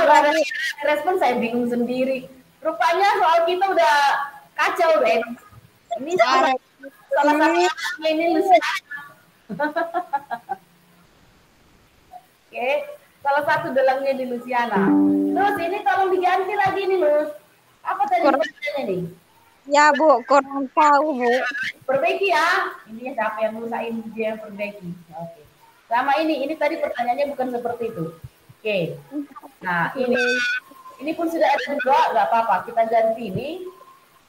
Karena respon saya bingung sendiri. Rupanya soal kita udah kacau, Ben. Ini salah satu ini Luciana. Oke, salah satu dalangnya di Luciana. Lus, ini tolong diganti lagi nih, Lus. Apa tadi pertanyaannya nih? ya Bu, kurang tahu Bu. Perbaiki ya. Ini siapa yang ngusahain dia yang perbaiki. Oke. Sama ini tadi pertanyaannya bukan seperti itu. Oke. Nah, ini pun sudah ada dua, nggak apa-apa. Kita ganti ini.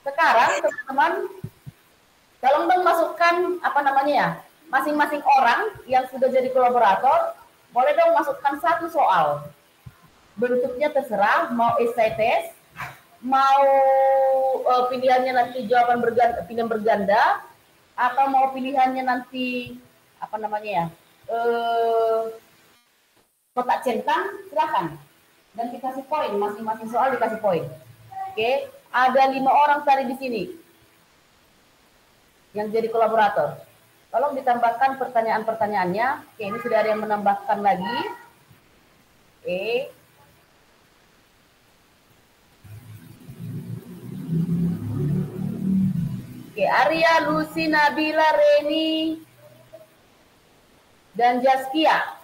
Sekarang teman-teman, tolong dong masukkan apa namanya ya, masing-masing orang yang sudah jadi kolaborator, boleh dong masukkan satu soal. Bentuknya terserah, mau essay test, mau pilihannya nanti jawaban pilihan berganda, atau mau pilihannya nanti apa namanya ya, kotak centang, silakan. Dan dikasih poin, masing-masing soal dikasih poin. Oke, ada 5 orang tadi di sini yang jadi kolaborator. Tolong ditambahkan pertanyaan-pertanyaannya. Oke, ini sudah ada yang menambahkan lagi. Oke. Oke, Arya, Lucy, Nabila, Reni, dan Jaskia.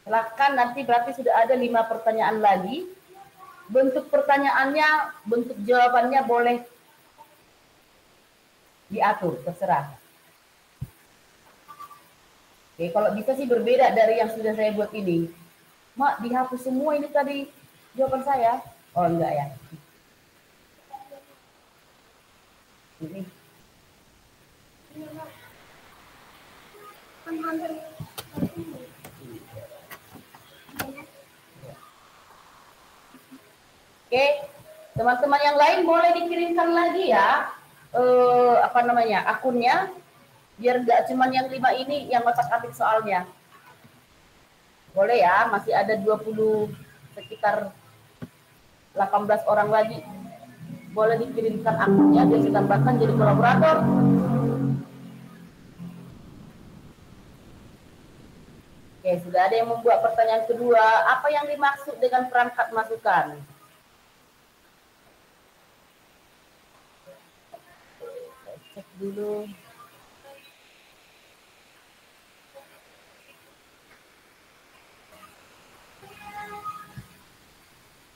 Silakan, nanti berarti sudah ada 5 pertanyaan lagi. Bentuk pertanyaannya, bentuk jawabannya boleh diatur, terserah. Oke, kalau bisa sih berbeda dari yang sudah saya buat ini. Mak, dihapus semua ini tadi jawaban saya. Oh, enggak ya. Ini. Oke, teman-teman yang lain boleh dikirimkan lagi ya, apa namanya, akunnya, biar nggak cuma yang 5 ini yang otak-atik soalnya. Boleh ya, masih ada 20, sekitar 18 orang lagi. Boleh dikirimkan akunnya, biar ditambahkan jadi kolaborator. Oke, sudah ada yang membuat pertanyaan kedua. Apa yang dimaksud dengan perangkat masukan? Cek dulu.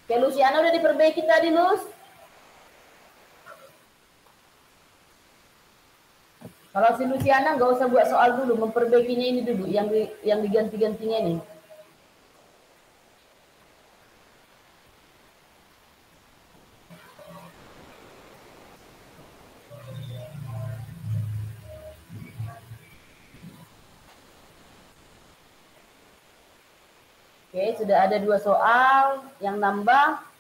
Oke, Luciana udah diperbaiki tadi, Lus. Kalau si Luciana nggak usah buat soal dulu, memperbaikinya ini dulu, yang diganti-gantinya ini. Oke, sudah ada 2 soal yang nambah.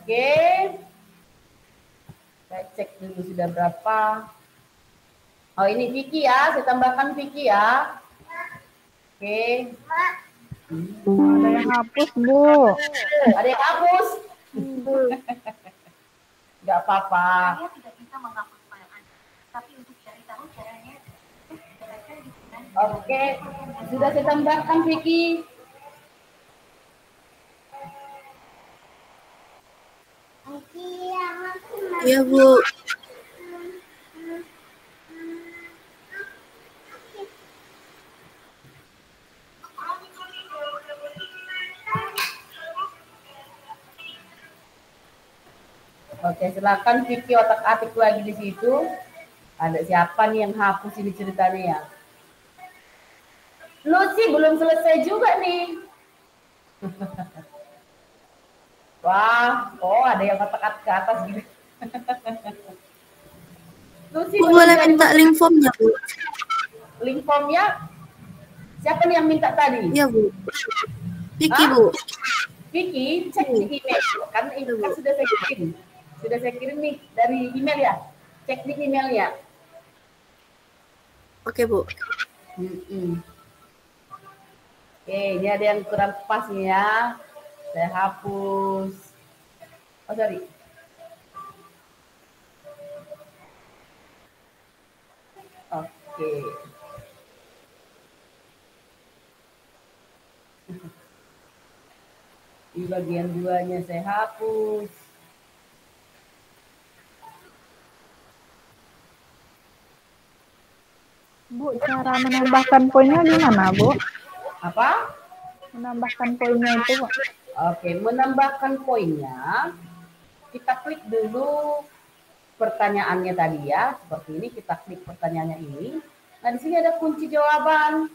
Oke. Saya cek dulu sudah berapa. Oh ini Vicky ya, saya tambahkan Vicky ya. Oke. Ada yang hapus, Bu. Ada yang hapus? Nggak apa-apa. Oke, sudah saya tambahkan Vicky. Iya, Bu. Oke, silakan Vicky otak-atik lagi di situ. Ada siapa nih yang hapus ini ceritanya ya? Lucy belum selesai juga nih. Wah, oh ada yang otak-atik ke atas gitu. Lucy Bu boleh minta link formnya, Bu? Link formnya? Siapa nih yang minta tadi? Iya, Bu. Vicky, Hah? Bu. Vicky, cek di email. Kan sudah saya kirim. Sudah saya kirim nih dari email ya. Cek di emailnya. Oke, Bu. Oke, ini ada yang kurang pas nih ya. Saya hapus. Oh, sorry. Oke. Di bagian 2-nya saya hapus. Bu, cara menambahkan poinnya gimana, Bu? Apa? Menambahkan poinnya itu, Bu. Oke, menambahkan poinnya, kita klik dulu pertanyaannya tadi ya. Seperti ini, kita klik pertanyaannya ini. Nah, di sini ada kunci jawaban.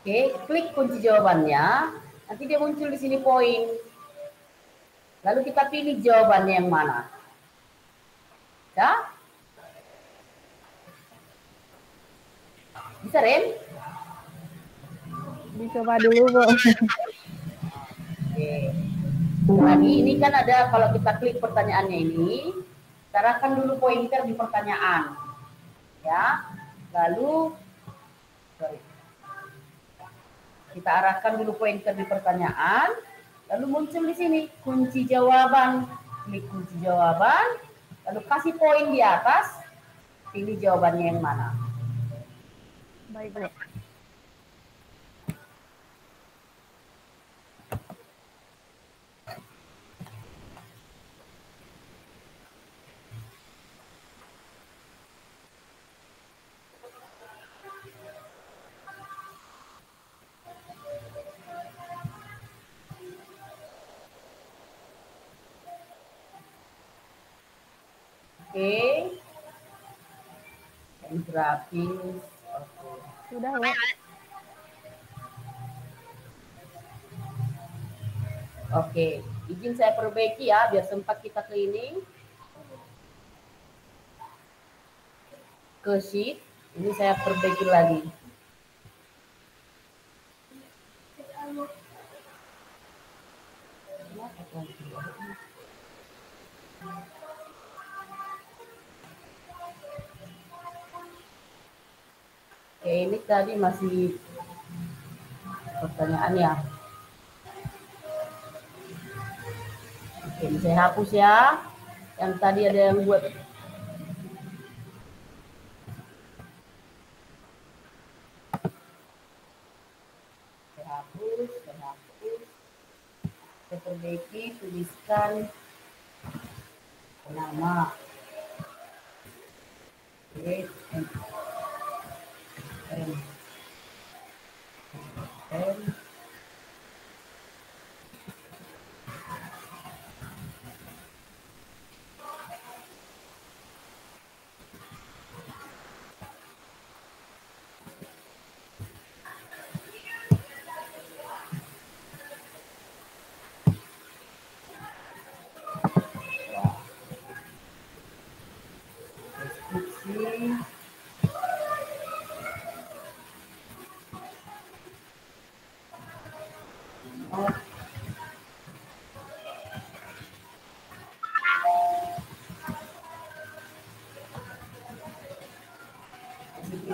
Oke, klik kunci jawabannya. Nanti dia muncul di sini poin. Lalu kita pilih jawabannya yang mana. Ya? Bisa, Ren? Dicoba dulu, Bu. Oke. Tadi ini kan ada, kalau kita klik pertanyaannya ini, kita arahkan dulu pointer di pertanyaan. Ya. Lalu, kita arahkan dulu pointer di pertanyaan, lalu muncul di sini kunci jawaban. Klik kunci jawaban, lalu kasih poin di atas, pilih jawabannya yang mana. Baik, Bu. Oke. Dan grafis. Oke. Sudah, Bu. Oke, izin saya perbaiki ya, biar sempat kita cleaning. Ke sheet, ini saya perbaiki lagi. Oke, ini tadi masih pertanyaan ya. Oke, ini saya hapus ya. Yang tadi ada yang buat. Saya hapus. Saya perbaiki, tuliskan nama. Oke, deskripsi.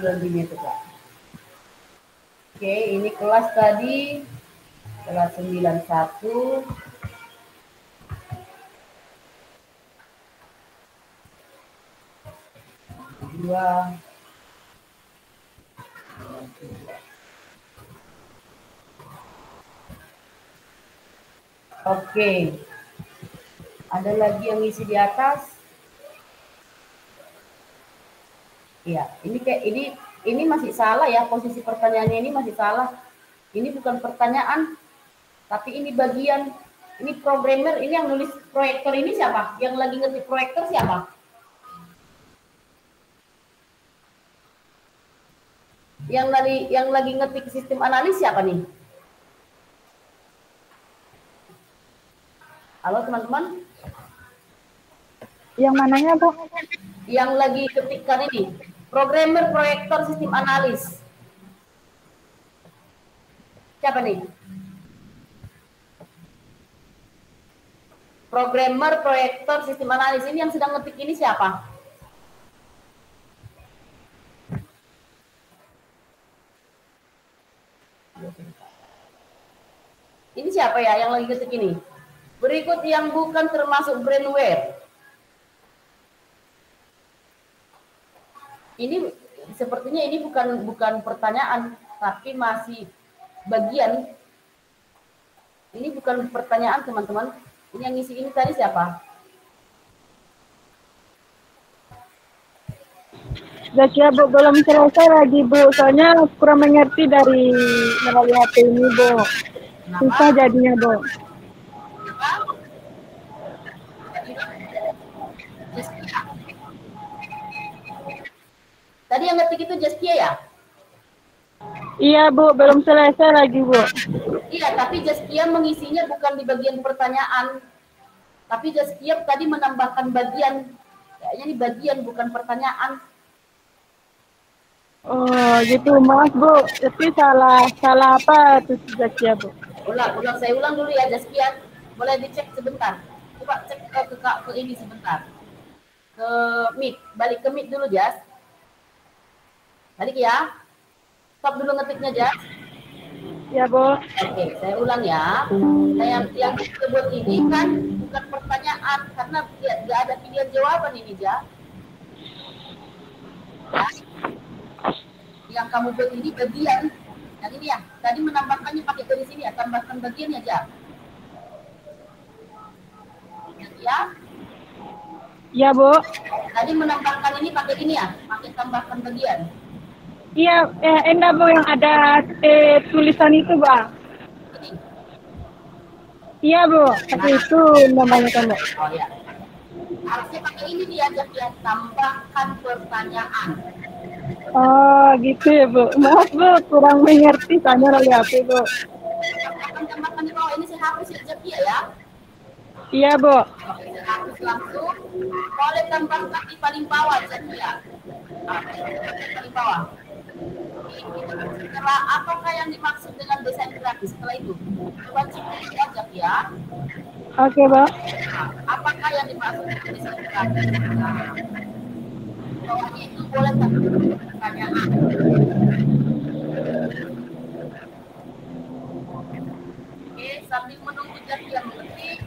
itu Kak. Oke, ini kelas tadi kelas 91. Dua. Oke. Ada lagi yang isi di atas? Iya, ini masih salah ya, posisi pertanyaannya ini masih salah. Ini bukan pertanyaan, tapi ini bagian, ini programmer, ini yang nulis proyektor ini siapa? Yang lagi ngetik proyektor siapa? Yang lagi ngetik sistem analis siapa nih? Halo teman-teman? Yang mananya, Bu? Yang lagi ketikkan ini, programmer proyektor sistem analis. Siapa nih? Programmer proyektor sistem analis ini yang sedang ngetik ini siapa? Ini siapa ya yang lagi ngetik ini? Berikut yang bukan termasuk brainware. Ini sepertinya ini bukan pertanyaan, tapi masih bagian. Ini bukan pertanyaan teman-teman. Ini yang ngisi ini tadi siapa? Zakia, Bu, belum selesai lagi, Bu. Soalnya kurang mengerti dari melalui HP ini, Bu. Susah jadinya, Bu. Tadi yang ngetik itu Jaskia ya? Iya, Bu, belum selesai lagi, Bu. Iya, tapi Jaskia mengisinya bukan di bagian pertanyaan. Tapi Jaskia tadi menambahkan bagian. Kayaknya ini bagian bukan pertanyaan. Oh, gitu. Maaf, Bu. Tapi salah apa itu Zakia, Bu? Saya ulang dulu ya Jaskia. Boleh dicek sebentar. Coba cek ke ini sebentar. Ke Meet, balik ke Meet dulu Jas. Balik ya. Stop dulu ngetiknya Jas. Ya, Bu. Oke, saya ulang ya. Yang disebut ini kan bukan pertanyaan karena nggak ada pilihan jawaban ini Jas. Ya. Yang kamu buat ini bagian. Yang ini ya. Tadi menambahkannya pakai dari sini ya. Tambahkan bagiannya Jas. Ya. Ya, Bu. Tadi menambahkan ini pakai ini ya. Pakai tambahkan bagian. Iya, enggak, Bu, yang ada tulisan itu, Bang. Ini. Iya, Bu. Tapi itu namanya kan, Bu. Oh ya. Harusnya pakai ini dia Jas. Tambahkan pertanyaan. Oh, gitu ya, Bu. Maaf, Bu, kurang mengerti soalnya dari HP, Bu. Tambahkan di bawah ini saya hapus ya. Iya, Bu. Oke, saya hapus langsung. Boleh tambahkan di paling bawah ya. Paling bawah. Setelah apakah yang dimaksud dengan desain grafis setelah itu? Coba cek aja ya. Oke, Bu. Apakah yang dimaksud dengan desain grafis? Nah, bawahnya itu boleh tambahkan pertanyaan. Oke, sambil menunggu jadi yang mengetik,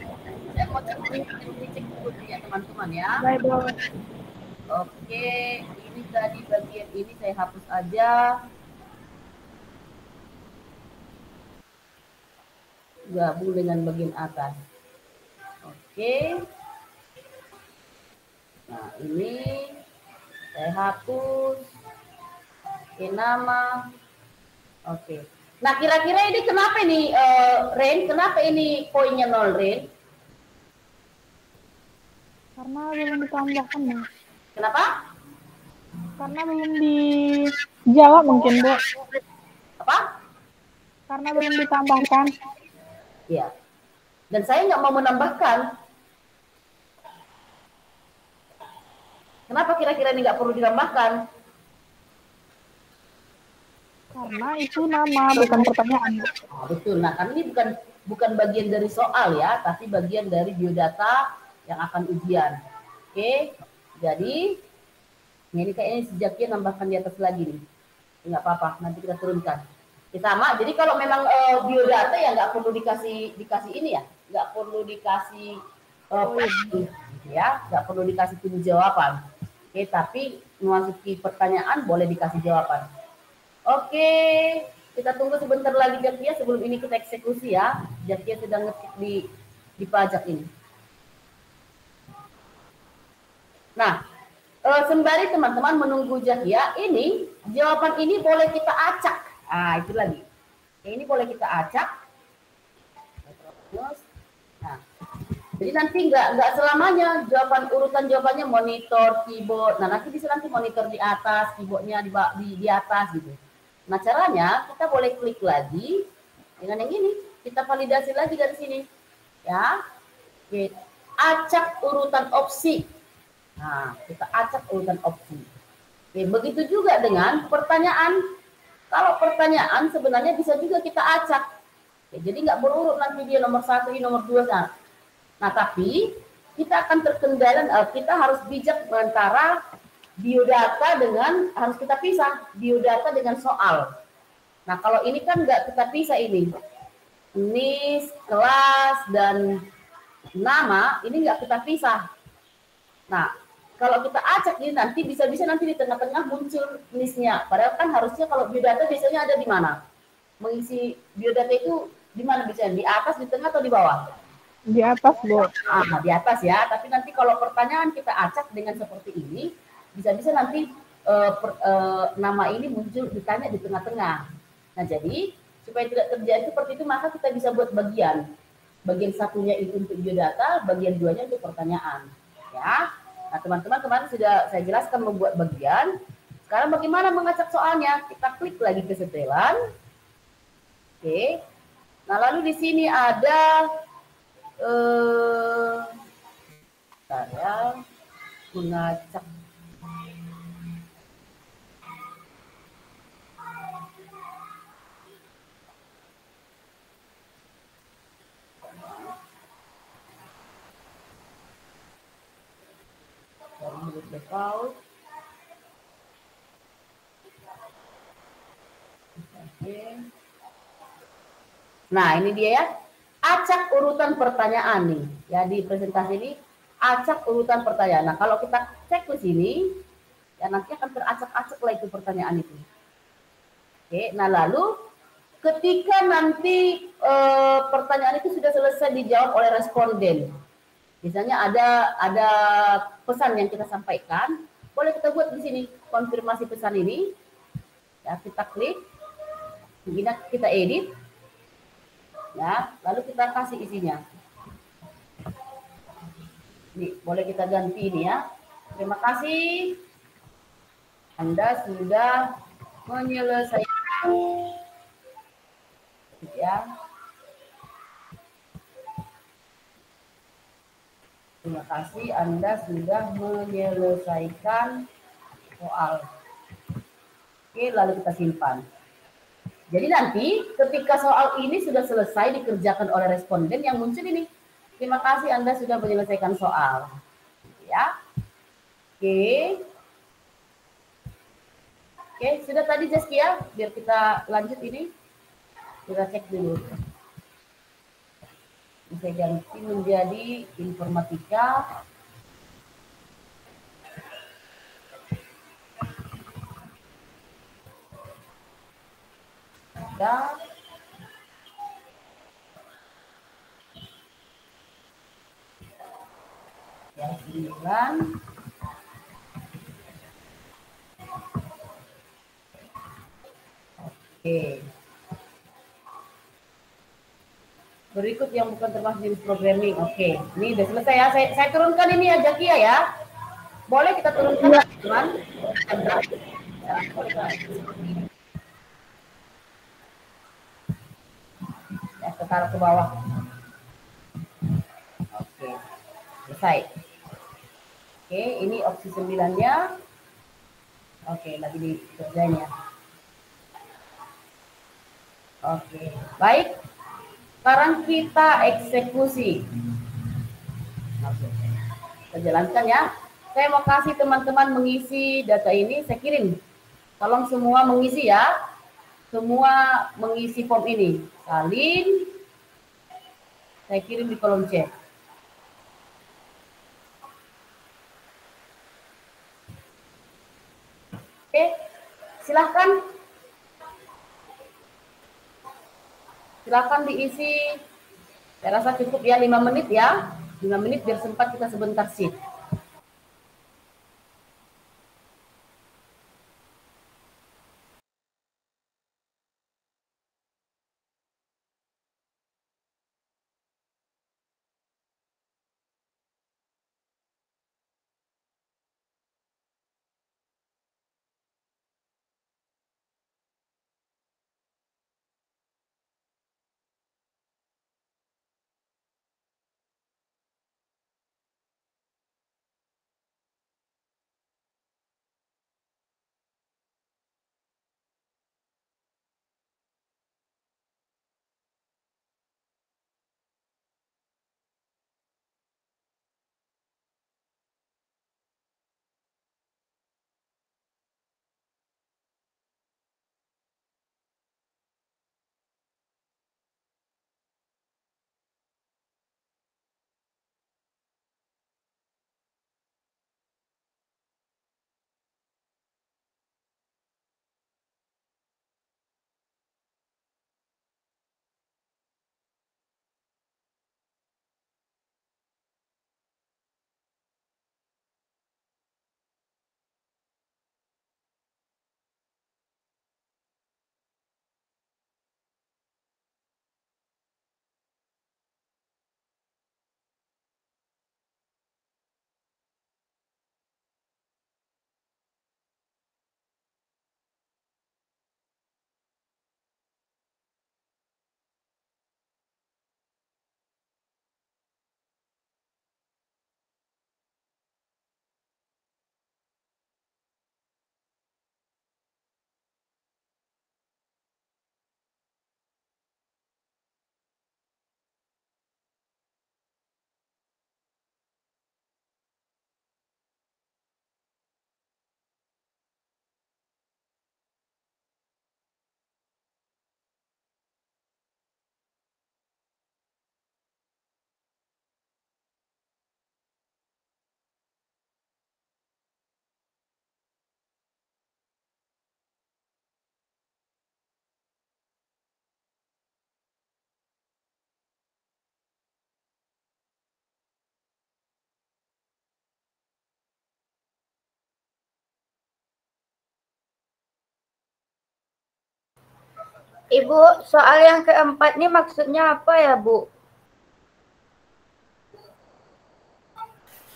saya mau cek dulu ya teman-teman ya. Baik, Bu. Oke, ini tadi bagian ini saya hapus aja. Gabung dengan bagian atas. Oke. Nah, ini saya hapus. Oke, nama. Oke. Nah, kira-kira ini kenapa ini, Ren? Kenapa ini poinnya 0, Ren? Karena belum ditambahkan, Bu. Kenapa? Karena belum dijawab mungkin, Bu. Apa? Karena belum ditambahkan. Ya. Dan saya nggak mau menambahkan. Kenapa kira-kira ini nggak perlu ditambahkan? Karena itu nama, bukan pertanyaan, Bu. Oh, betul. Nah, karena ini bukan bagian dari soal ya, tapi bagian dari biodata yang akan ujian. Oke. Jadi Ini kayaknya sejaknya nambahkan di atas lagi nih. Nggak apa-apa, nanti kita turunkan. Sama, jadi kalau memang biodata ya nggak perlu dikasih ini ya, nggak perlu dikasih ya, nggak perlu dikasih tim jawaban. Oke, tapi memasuki pertanyaan boleh dikasih jawaban. Oke, kita tunggu sebentar lagi Jakia, sebelum ini kita eksekusi ya. Jakia sedang ngetik di pajak ini. Nah, sembari teman-teman menunggu Jakia, ini jawaban ini boleh kita acak. Ah, itu lagi. Ini boleh kita acak. Nah, jadi nanti nggak selamanya urutan jawabannya monitor, keyboard. Nah, nanti bisa nanti monitor di atas, keyboardnya di atas gitu. Nah, caranya kita boleh klik lagi dengan yang ini. Kita validasi lagi dari sini. Ya. Oke. Acak urutan opsi. Nah, kita acak urutan opsi. Oke, begitu juga dengan pertanyaan. Kalau pertanyaan sebenarnya bisa juga kita acak. Oke, jadi nggak berurut nanti dia nomor 1, ini nomor 2. Nah, tapi kita akan terkendala, kita harus bijak antara biodata dengan, harus kita pisah biodata dengan soal. Nah, kalau ini kan nggak kita pisah ini. NIS, kelas, dan nama, ini nggak kita pisah. Nah, kalau kita acak ini nanti bisa-bisa nanti di tengah-tengah muncul NIS-nya. Padahal kan harusnya kalau biodata biasanya ada di mana? Mengisi biodata itu di mana biasanya? Di atas, di tengah, atau di bawah? Di atas, Bu. Ah, di atas ya. Tapi nanti kalau pertanyaan kita acak dengan seperti ini, bisa-bisa nanti nama ini muncul ditanya di tengah-tengah. Nah, jadi supaya tidak terjadi seperti itu, maka kita bisa buat bagian. Bagian satunya itu untuk biodata, bagian 2-nya untuk pertanyaan. Ya. Nah, teman-teman kemarin sudah saya jelaskan membuat bagian. Sekarang bagaimana mengacak soalnya? Kita klik lagi ke setelan. Oke. Nah, lalu di sini ada saya mengacak default. Oke. Nah, ini dia ya. Acak urutan pertanyaan nih. Ya, di presentasi ini acak urutan pertanyaan. Nah, kalau kita cek ke sini, ya nanti akan teracak-acak lah itu pertanyaan itu. Oke, nah lalu ketika nanti pertanyaan itu sudah selesai dijawab oleh responden. Misalnya ada pesan yang kita sampaikan, boleh kita buat di sini konfirmasi pesan ini. Ya, kita klik, kita edit. Ya, lalu kita kasih isinya. Ini boleh kita ganti ini ya. Terima kasih. Anda sudah menyelesaikan. Ya. Terima kasih Anda sudah menyelesaikan soal. Oke, lalu kita simpan. Jadi nanti ketika soal ini sudah selesai dikerjakan oleh responden, yang muncul ini, terima kasih Anda sudah menyelesaikan soal. Ya. Oke. Oke, sudah tadi Zaskia, biar kita lanjut ini. Kita cek dulu. Bisa ganti menjadi informatika. Ada. Ya, 9. Oke. Berikut yang bukan termasuk jenis programming. Oke, ini udah selesai ya. Saya turunkan ini ya, Jakia ya. Boleh kita turunkan, teman? Ya, kita taruh ke bawah. Oke, selesai. Oke, ini opsi 9-nya. Oke, lagi dikerjain ya. Oke, baik. Sekarang kita eksekusi. Oke. Kita jalankan ya. Saya mau kasih teman-teman mengisi data ini, saya kirim. Tolong semua mengisi ya. Semua mengisi form ini. Salin. Saya kirim di kolom chat. Oke, silahkan. Silahkan diisi. Saya rasa cukup ya 5 menit ya. 5 menit biar sempat kita sebentar sih. Ibu, soal yang keempat ini maksudnya apa ya, Bu?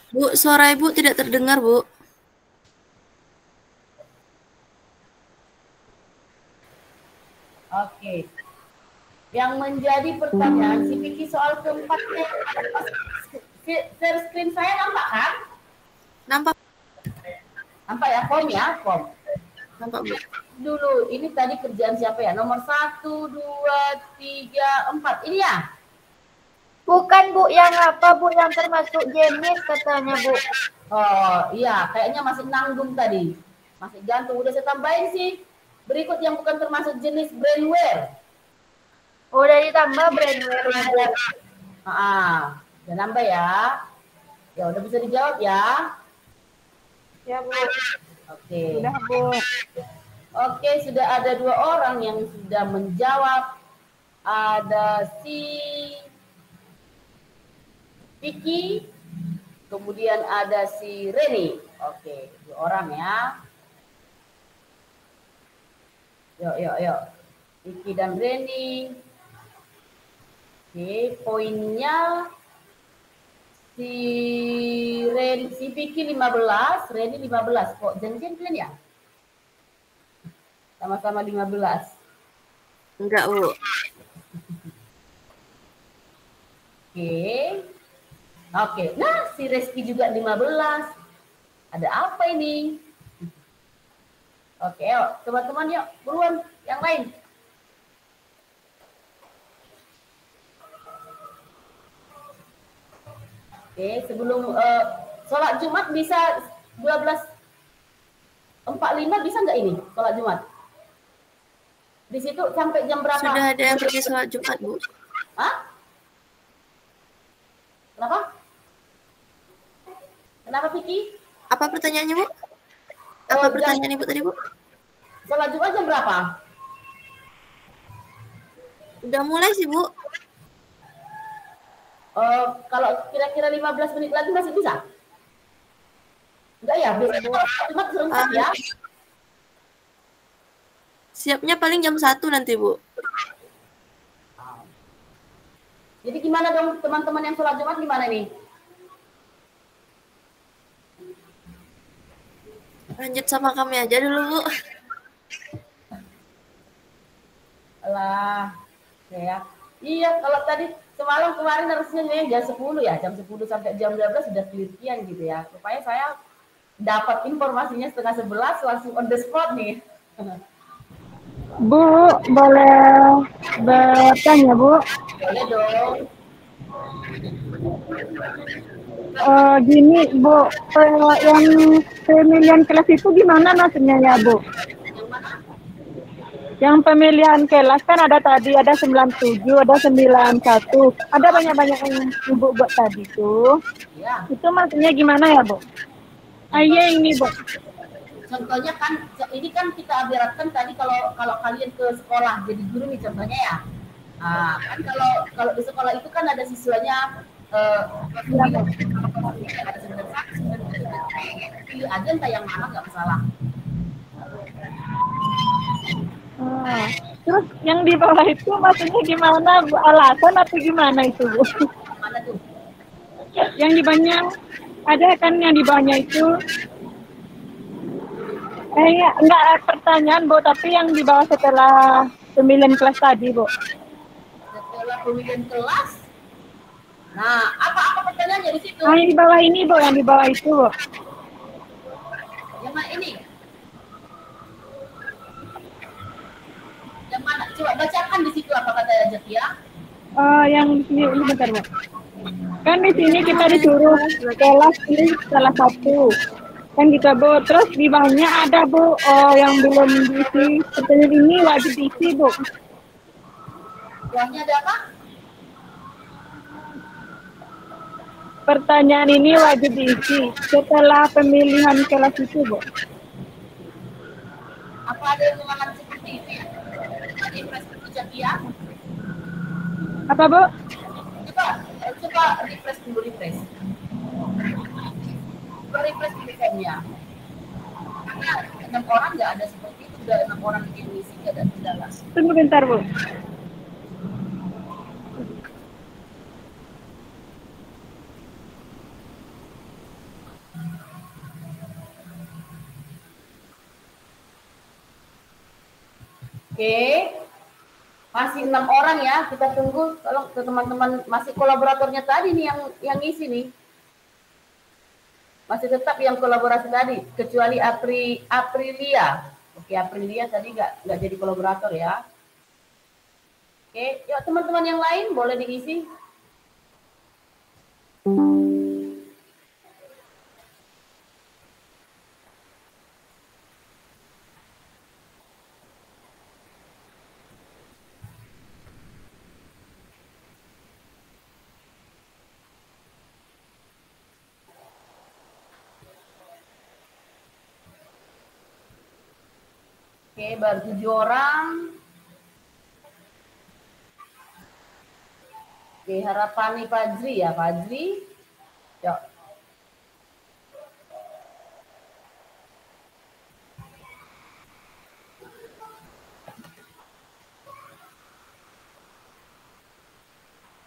Bu, suara Ibu tidak terdengar, Bu. Oke. Yang menjadi pertanyaan, si Vicky soal keempatnya, share screen saya nampak kan? Nampak, Nampak ya, form ya, form. nampak, Bu. Dulu, ini tadi kerjaan siapa ya? Nomor 1, 2, 3, 4. Ini ya? Bukan, Bu. Yang apa, Bu? Yang termasuk jenis katanya, Bu. Oh, iya. Kayaknya masih nanggung tadi. Masih jantung. Udah saya tambahin sih. Berikut yang bukan termasuk jenis brainware. Udah ditambah brainware. Udah nambah ya. Ya, udah bisa dijawab ya. Ya, Bu. Oke. Sudah, Bu. Oke, sudah ada 2 orang yang sudah menjawab. Ada si Vicky, kemudian ada si Reni. Oke, 2 orang ya. Yuk. Vicky dan Reni. Oke, poinnya si Vicky 15, Reni 15. Kok janjian kalian ya? Sama-sama 15. Enggak, Bu. Oke. Nah, si Reski juga 15. Ada apa ini? Oke, yuk. Teman-teman yuk. Buruan. Yang lain. Oke, Sholat Jumat bisa 12.45 bisa nggak ini sholat Jumat? Di situ sampai jam berapa? Sudah ada yang pergi sholat Jumat, Bu. Hah? Kenapa? Kenapa, Vicky? Apa pertanyaannya, Bu? Apa pertanyaan Ibu tadi, Bu? Sholat Jumat jam berapa? Udah mulai sih, Bu. Kalau kira-kira 15 menit lagi masih bisa? Enggak ya? Biasanya kalau sholat Jumat serentak ya? Siapnya paling jam 1 nanti, Bu. Jadi gimana dong teman-teman yang sholat Jumat gimana nih? Lanjut sama kami aja dulu, Bu. Alah, ya. Iya, kalau tadi kemarin harusnya nih jam 10 ya, jam 10 sampai jam 12 sudah penelitian gitu ya. Supaya saya dapat informasinya setengah 11 langsung on the spot nih. Bu, boleh bertanya, Bu? Boleh dong. Gini, Bu, yang pemilihan kelas itu gimana maksudnya ya, Bu? Yang mana? Yang pemilihan kelas kan ada tadi, ada 97, ada 91. Ada banyak-banyak yang Ibu buat tadi tuh. Ya. Itu maksudnya gimana ya, Bu? Iya ini, Bu. Contohnya kan, ini kan kita ibaratkan tadi kalau kalian ke sekolah jadi guru nih contohnya ya. Nah, kan kalau di sekolah itu kan ada siswanya pilih aja entah yang mana nggak masalah. Terus yang di bawah itu maksudnya gimana, Bu? Alasan atau gimana itu, Bu? Mana tuh? Yang di bawahnya, ada kan yang di bawahnya itu. Enggak pertanyaan, Bu, tapi yang di bawah setelah pemilihan kelas tadi, Bu. Setelah pemilihan kelas. Nah, apa pertanyaannya di situ? Yang di bawah ini, Bu, yang di bawah itu, Bu. Yang mana ini? Yang mana? Coba bacakan di situ apa kata Zakia. Yang di sini, ini bentar, Bu. Kan di sini kita disuruh kelas ini salah satu. Kan gitu, Bu. Terus di bawahnya ada, Bu, yang belum diisi. Pertanyaan ini wajib diisi, Bu. Bawahnya ada apa? Pertanyaan ini wajib diisi setelah pemilihan kelas itu, Bu. Apa ada yang mengatakan seperti itu ya? Ada impresi itu Zakia? Apa, Bu? Coba refresh dulu refresh. Refresh dulu formnya. Karena 6 orang nggak ada seperti itu, udah 6 orang yang ngisi nggak ada kendala. Tunggu bentar, Bu. Oke, masih 6 orang ya. Kita tunggu. Tolong ke teman-teman masih kolaboratornya tadi nih yang ngisi nih. Masih tetap yang kolaborasi tadi, kecuali Aprilia. Oke, Aprilia tadi nggak jadi kolaborator ya. Oke, yuk teman-teman yang lain boleh diisi. Oke, baru 7 orang. Oke, Harapani Fajri ya, Fajri. Yuk.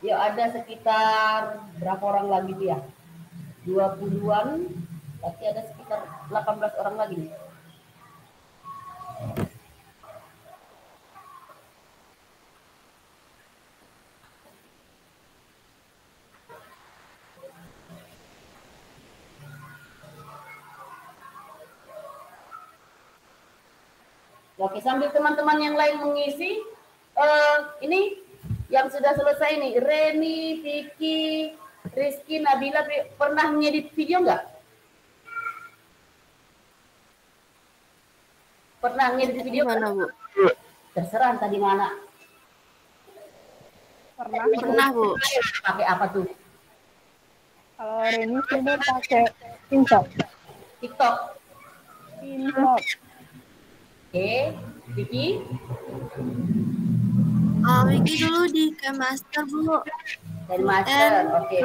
Yuk, ada sekitar berapa orang lagi tuh ya? 20-an. Tapi ada sekitar 18 orang lagi nih. Oke, sambil teman-teman yang lain mengisi, ini yang sudah selesai nih, Reni, Vicky, Rizky, Nabila, pernah ngedit video nggak? Pernah ngedit video? Gimana, Bu? Terserah tadi mana. Pernah, Bu. Pakai apa tuh? Kalau Reni sih Bu pakai InShot. TikTok. InShot. Oke, Vicky? Wiki dulu di Master, Bu. Dari Master, oke.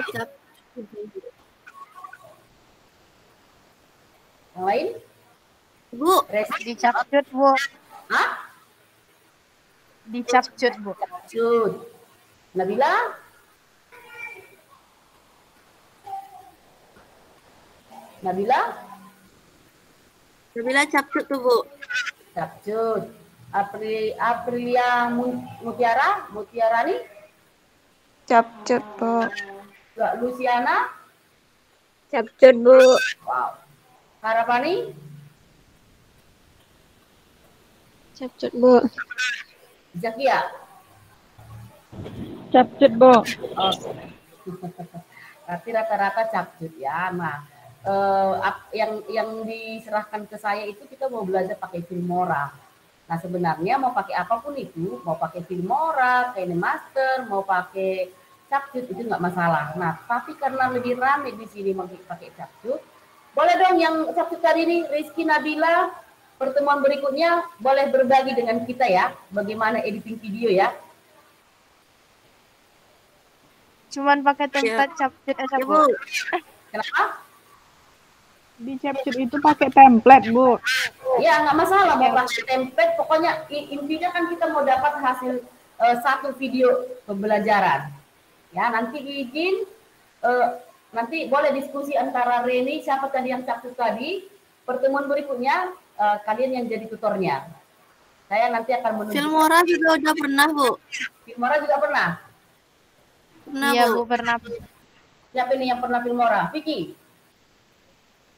Yang lain? Bu. Di Capcut, Bu. Hah? Di Capcut, Bu. Capcut. Nabila? Nabila? Nabila Capcut tuh, Bu. Capcut. Aprilia Mutiara? Mutiarani? Capcut, Bu. Luciana? Capcut, Bu. Wow. Harapani? Capcut, Bu. Zakia? Capcut, Bu. Oh. Berarti rata-rata capcut ya. Nah, yang diserahkan ke saya itu kita mau belajar pakai Filmora. Nah, sebenarnya mau pakai apapun itu, mau pakai Filmora, KineMaster, mau pakai capcut itu nggak masalah. Nah, tapi karena lebih rame di sini pakai capcut, boleh dong yang capcut kali ini Rizky Nabila, pertemuan berikutnya boleh berbagi dengan kita ya, bagaimana editing video ya. Cuman pakai template Capcut aja, Bu. Kenapa? Di Capcut itu pakai template, Bu. Ya, nggak masalah mau pakai template, pokoknya intinya kan kita mau dapat hasil satu video pembelajaran. Ya, nanti izin nanti boleh diskusi antara Reni, siapa tadi yang Capcut tadi, pertemuan berikutnya kalian yang jadi tutornya. Saya nanti akan menunjuk. Filmora juga udah pernah, Bu. Filmora juga pernah? Pernah, Iya, Bu. Bu, pernah. Siapa ini yang pernah Filmora? Vicky?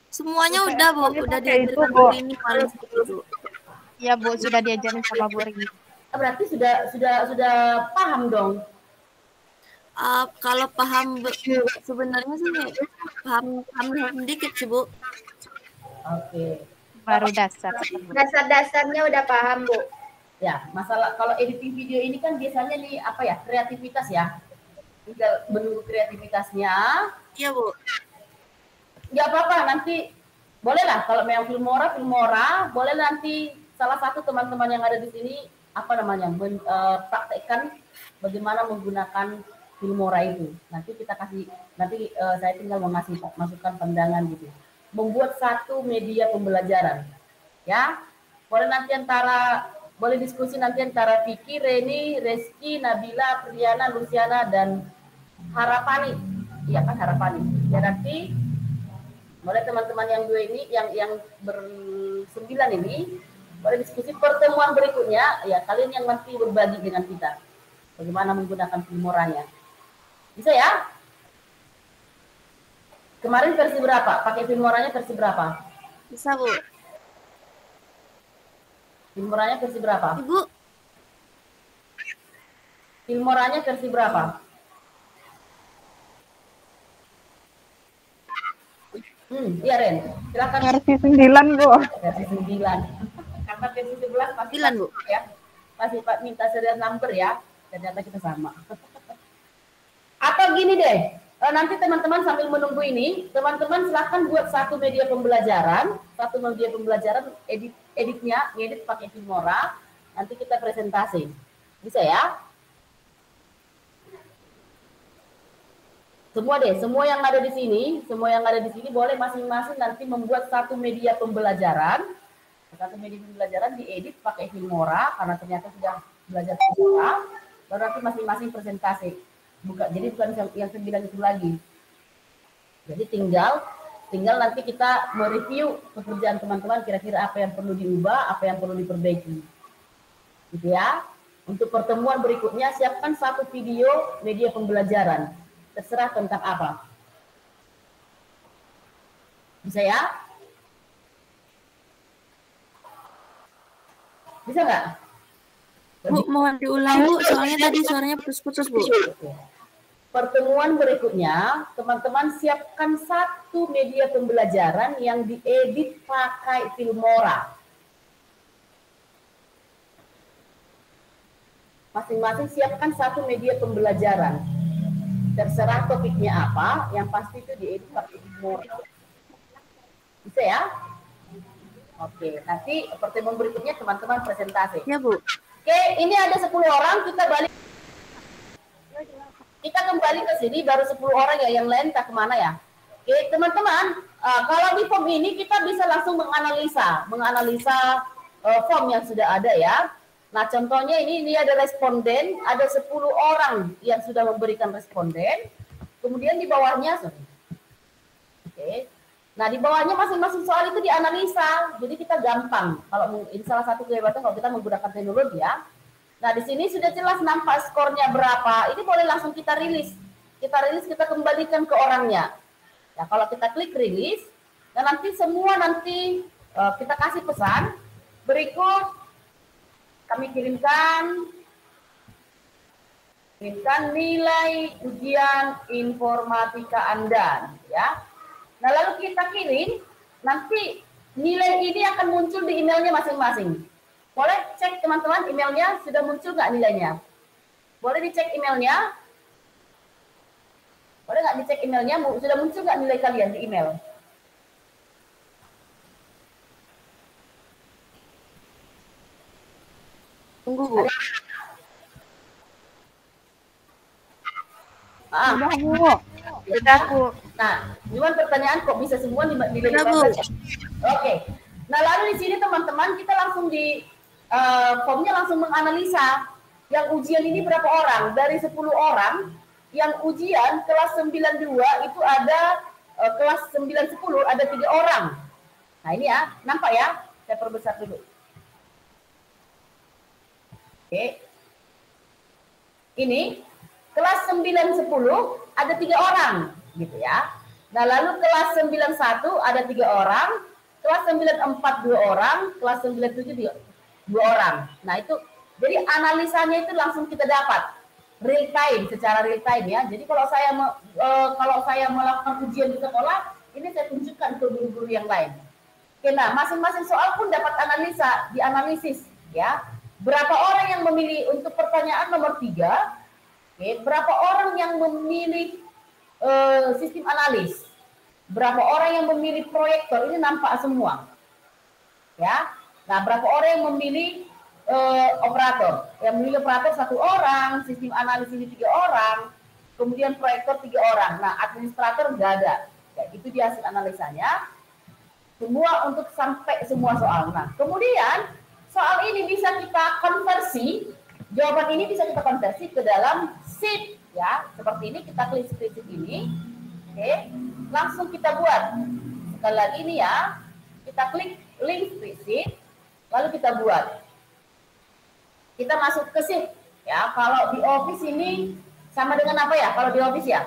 Semuanya udah, Bu. Udah diajarkan Bu Rini paling sedikit, Bu. Iya, Bu, sudah diajarin sama Bu Rini. Berarti sudah paham dong. Kalau paham sebenarnya sih paham dikit sih, Bu. Oke. Baru dasar. Dasar-dasarnya udah paham, Bu. Ya, masalah kalau editing video ini kan biasanya nih apa ya, kreativitas ya. Tinggal menunggu kreativitasnya. Iya, Bu. Nggak apa-apa, nanti bolehlah kalau memang Filmora, boleh nanti salah satu teman-teman yang ada di sini apa namanya praktekkan bagaimana menggunakan Filmora itu. Nanti kita kasih, nanti saya tinggal mengasih masukan pandangan gitu. Membuat satu media pembelajaran, ya. Boleh diskusi nanti antara Vicky, Reni, Reski, Nabila, Priyana, Luciana dan Harapani. Iya kan Harapani. Ya nanti boleh teman-teman yang dua ini, yang bersembilan ini, boleh diskusi pertemuan berikutnya. Ya kalian yang nanti berbagi dengan kita bagaimana menggunakan Filmoranya. Bisa ya? Kemarin versi berapa? Pakai Filmoranya versi berapa? Bisa, Bu. Filmoranya versi berapa? Ibu. Filmoranya versi berapa? Iya Ren, silakan. Versi 9, Bu. Versi 9. Karena versi 11 pasti 9, Bu. Ya. Pasti Pak minta serial number ya. Ternyata kita sama. Atau gini deh, nanti teman-teman sambil menunggu ini, teman-teman silahkan buat satu media pembelajaran, ngedit pakai Filmora, nanti kita presentasi. Bisa ya? Semua yang ada di sini, boleh masing-masing nanti membuat satu media pembelajaran diedit pakai Filmora, karena ternyata sudah belajar Filmora, baru nanti masing-masing presentasi. Jadi bukan yang 9 itu lagi. Jadi tinggal nanti kita mereview pekerjaan teman-teman, kira-kira apa yang perlu diubah, apa yang perlu diperbaiki. Gitu ya. Untuk pertemuan berikutnya siapkan satu video media pembelajaran. Terserah tentang apa. Bisa ya? Bisa nggak? Bu, mohon diulang, Bu. Soalnya tadi suaranya putus-putus, Bu. Pertemuan berikutnya, teman-teman siapkan satu media pembelajaran yang diedit pakai Filmora. Masing-masing siapkan satu media pembelajaran. Terserah topiknya apa, yang pasti itu diedit pakai Word. Bisa ya? Oke, nanti pertemuan berikutnya teman-teman presentasi. Ya, Bu. Oke, ini ada 10 orang, kita kembali ke sini, baru 10 orang ya, yang lain tak kemana ya. Oke, teman-teman, kalau di form ini kita bisa langsung menganalisa form yang sudah ada ya. Nah, contohnya ini ada responden, ada 10 orang yang sudah memberikan responden. Kemudian di bawahnya, oke. Nah, di bawahnya masing-masing soal itu dianalisa. Jadi kita gampang. Kalau ini salah satu kehebatan kalau kita menggunakan teknologi ya. Nah, di sini sudah jelas nampak skornya berapa. Ini boleh langsung kita rilis. Kita kembalikan ke orangnya. Ya, kalau kita klik rilis, dan nanti semua kita kasih pesan berikut. Kami kirimkan nilai ujian informatika Anda, ya. Nah, lalu kita kirim, nanti nilai ini akan muncul di emailnya masing-masing. Boleh cek teman-teman emailnya sudah muncul nggak nilainya? Boleh dicek emailnya? Boleh nggak dicek emailnya? Sudah muncul nggak nilai kalian di email? Tunggu, Bu. Udah, Bu. Udah, Bu. Nah, cuman pertanyaan kok bisa semua nilai 15 ya? Oke. Nah, lalu di sini teman-teman kita langsung di formnya langsung menganalisa yang ujian ini berapa orang. Dari 10 orang yang ujian kelas 92 itu ada kelas 9-10 ada 3 orang. Nah, ini ya, nampak ya? Saya perbesar dulu. Oke. Ini kelas 9-10 ada 3 orang gitu ya. Nah, lalu kelas 91 ada 3 orang, kelas 94 2 orang, kelas 97 2 orang. Nah, itu jadi analisanya itu langsung kita dapat real time, secara real time ya. Jadi kalau saya melakukan ujian di sekolah, ini saya tunjukkan ke guru-guru yang lain. Oke, nah masing-masing soal pun dapat dianalisis ya. Berapa orang yang memilih untuk pertanyaan nomor 3? Oke, berapa orang yang memilih sistem analis? Berapa orang yang memilih proyektor? Ini nampak semua. Ya. Nah, berapa orang yang memilih operator? Yang memilih operator 1 orang, sistem analis ini 3 orang, kemudian proyektor 3 orang. Nah, administrator enggak ada. Ya, itu dia hasil analisanya. Semua untuk sampai semua soal. Nah, kemudian soal ini bisa kita konversi, jawaban ini bisa kita konversi ke dalam sheet ya. Seperti ini, kita klik sheet ini. Oke, langsung kita buat. Sekali lagi ini ya, kita klik link sheet, lalu kita buat. Kita masuk ke sheet ya. Kalau di Office ini sama dengan apa ya? Kalau di Office ya?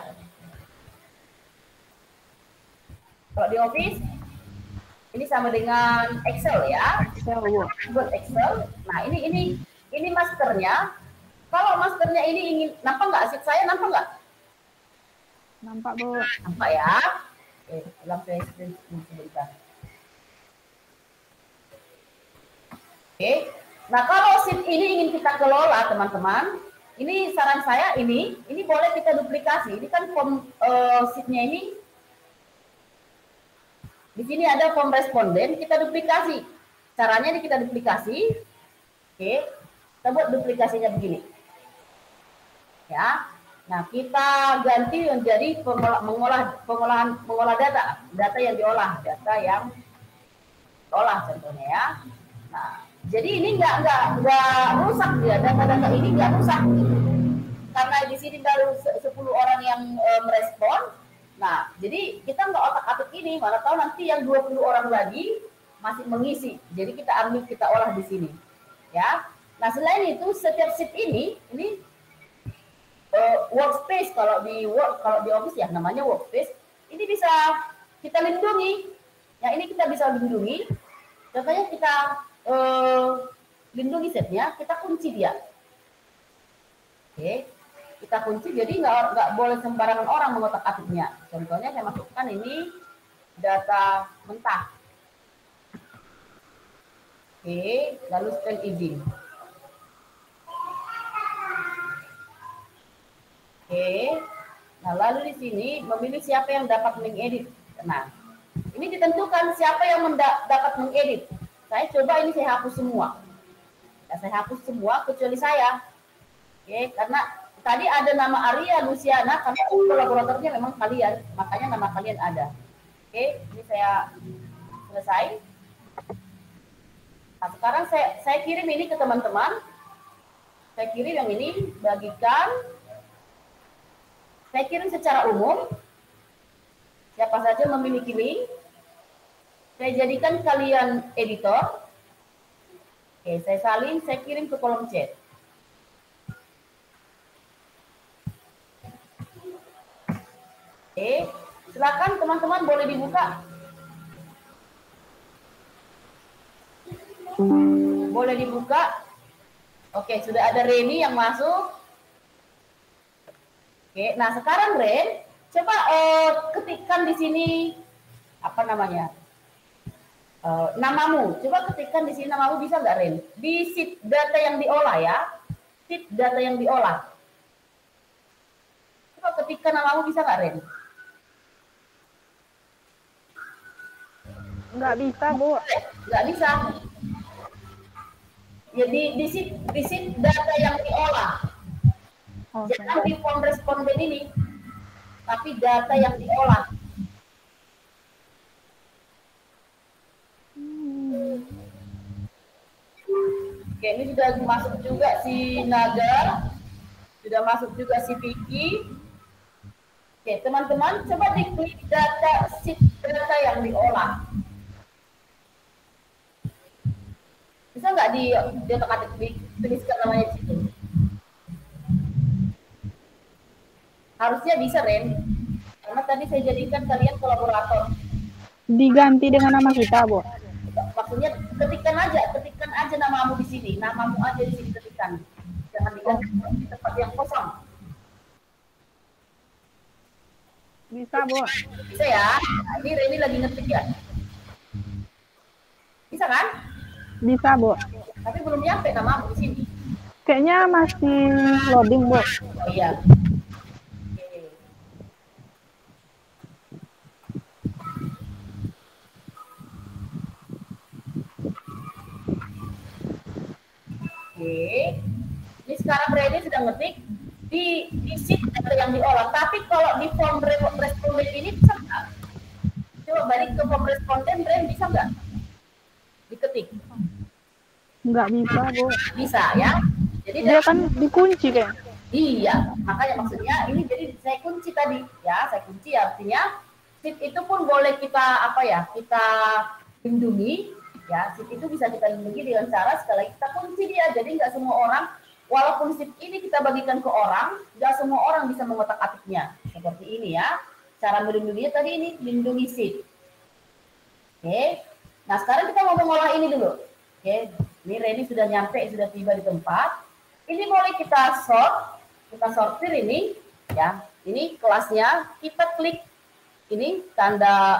Kalau di Office ini sama dengan Excel ya. Excel. Nah, ini maskernya. Kalau maskernya ini ingin nampak nggak? Sheet saya nampak nggak? Nampak, Bu. Nampak ya. Oke, ulang saya screen sebentar. Oke. Nah, kalau sheet ini ingin kita kelola, teman-teman, ini saran saya ini boleh kita duplikasi. Ini kan form sheet-nya ini. Di sini ada form responden, kita duplikasi. Caranya ini kita duplikasi. Oke. Kita buat duplikasinya begini. Ya. Nah, kita ganti menjadi mengolah data yang diolah, data yang contohnya ya. Nah, jadi ini nggak rusak ya, data-data ini nggak rusak. Karena di sini baru 10 orang yang merespon. Nah, jadi kita nggak otak-atik ini, mana tahu nanti yang 20 orang lagi masih mengisi. Jadi kita ambil, kita olah di sini. Ya. Nah, selain itu setiap sheet ini workspace, kalau di Office ya namanya workspace. Ini bisa kita lindungi. Ya, ini kita bisa lindungi. Contohnya kita lindungi setnya, kita kunci dia. Oke. Kita kunci, jadi nggak boleh sembarangan orang mengotak-atiknya. Contohnya saya masukkan ini data mentah. Oke, lalu scan izin. Oke. Nah, lalu di sini memilih siapa yang dapat mengedit. Nah, ini ditentukan siapa yang dapat mengedit. Saya coba ini saya hapus semua. Ya, saya hapus semua kecuali saya. Oke, karena tadi ada nama Arya Luciana, karena kolaboratornya memang kalian, makanya nama kalian ada. Oke, ini saya selesai. Nah, sekarang saya kirim ini ke teman-teman. Saya kirim yang ini, bagikan. Saya kirim secara umum. Siapa saja memiliki link. Saya jadikan kalian editor. Oke, saya salin, saya kirim ke kolom chat. Oke, silakan teman-teman boleh dibuka. Boleh dibuka. Oke, sudah ada Reni yang masuk. Oke, nah sekarang Ren, coba ketikkan di sini apa namanya? Namamu. Coba ketikkan di sini namamu, bisa nggak Ren? Di sheet data yang diolah ya. Sheet data yang diolah. Coba ketikkan namamu, bisa nggak Ren? Nggak bisa, Bu. Nggak bisa. Jadi di sheet data yang diolah. Jangan di form responden ini, tapi data yang diolah. Oke, ini sudah masuk juga si Naga, sudah masuk juga si Vicky. Oke, teman-teman, coba diklik data sheet data yang diolah. Bisa nggak di otak-atik tuliskan namanya di situ? Harusnya bisa, Ren. Karena tadi saya jadikan kalian kolaborator. Diganti dengan nama kita, Bu. Maksudnya ketikkan aja namamu di sini. Namamu aja di sini ketikkan. Jangan diganti di tempat yang kosong. Bisa, Bu. Bisa ya? Nah, ini Reni lagi ngetik ya. Bisa kan? Bisa, Bu. Tapi belum nyampe namamu di sini. Kayaknya masih loading, Bu. Oh iya. Oke. Ini sekarang Reni sudah ngetik di sheet data yang diolah. Tapi kalau di form responden ini bisa nggak? Coba balik ke form responden, Reni bisa nggak? Diketik. Nggak bisa, Bu. Bisa ya. Jadi Dia kan dikunci kayak. Iya, makanya maksudnya ini jadi saya kunci tadi ya, saya kunci artinya sheet itu pun boleh kita apa ya, kita lindungi ya. Sheet itu bisa kita lindungi dengan cara sekali lagi kita kunci dia. Jadi nggak semua orang, walaupun sheet ini kita bagikan ke orang, nggak semua orang bisa mengotak-atiknya seperti ini ya. Cara melindunginya tadi ini lindungi sheet. Oke. Nah sekarang kita mau mengolah ini dulu. Oke, ini Reni sudah nyampe, sudah tiba di tempat. Ini boleh kita sortir ini, ya. Ini kelasnya, kita klik ini tanda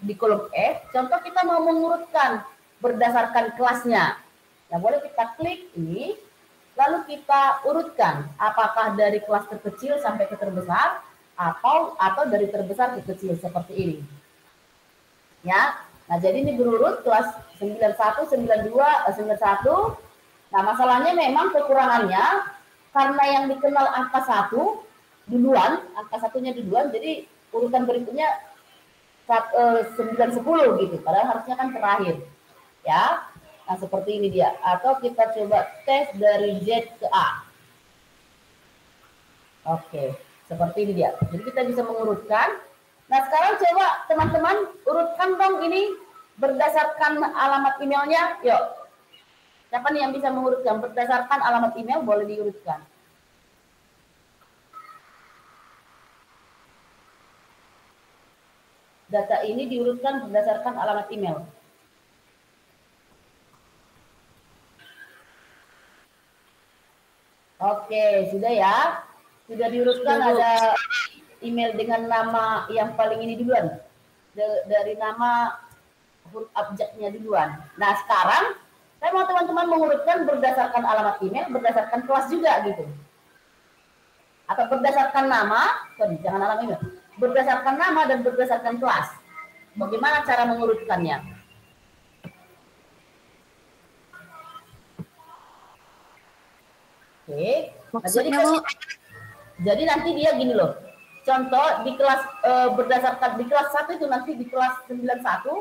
di kolom F. Contoh kita mau mengurutkan berdasarkan kelasnya. Nah, boleh kita klik ini, lalu kita urutkan apakah dari kelas terkecil sampai ke terbesar atau dari terbesar ke kecil seperti ini. Ya. Nah, jadi ini berurut kelas 91, 92, 91. Nah, masalahnya memang kekurangannya karena yang dikenal angka 1 duluan, angka satunya duluan, jadi urutan berikutnya 9, 10 gitu. Padahal harusnya kan terakhir. Ya. Nah, seperti ini dia. Atau kita coba tes dari Z ke A. Oke, seperti ini dia. Jadi kita bisa mengurutkan. Nah, sekarang coba teman-teman urutkan dong ini berdasarkan alamat emailnya. Yuk. Siapa nih yang bisa mengurutkan berdasarkan alamat email, boleh diurutkan. Data ini diurutkan berdasarkan alamat email. Oke, sudah ya. Sudah diurutkan, ada email dengan nama yang paling ini duluan. Dari nama huruf abjadnya duluan. Nah, sekarang saya mau teman-teman mengurutkan berdasarkan alamat email, berdasarkan kelas juga gitu. Atau berdasarkan nama, sorry, jangan alami, berdasarkan nama dan berdasarkan kelas. Bagaimana cara mengurutkannya? Oke, Maksudnya, nah, Bu? jadi nanti dia gini loh. Contoh di kelas berdasarkan di kelas 1 itu nanti di kelas 91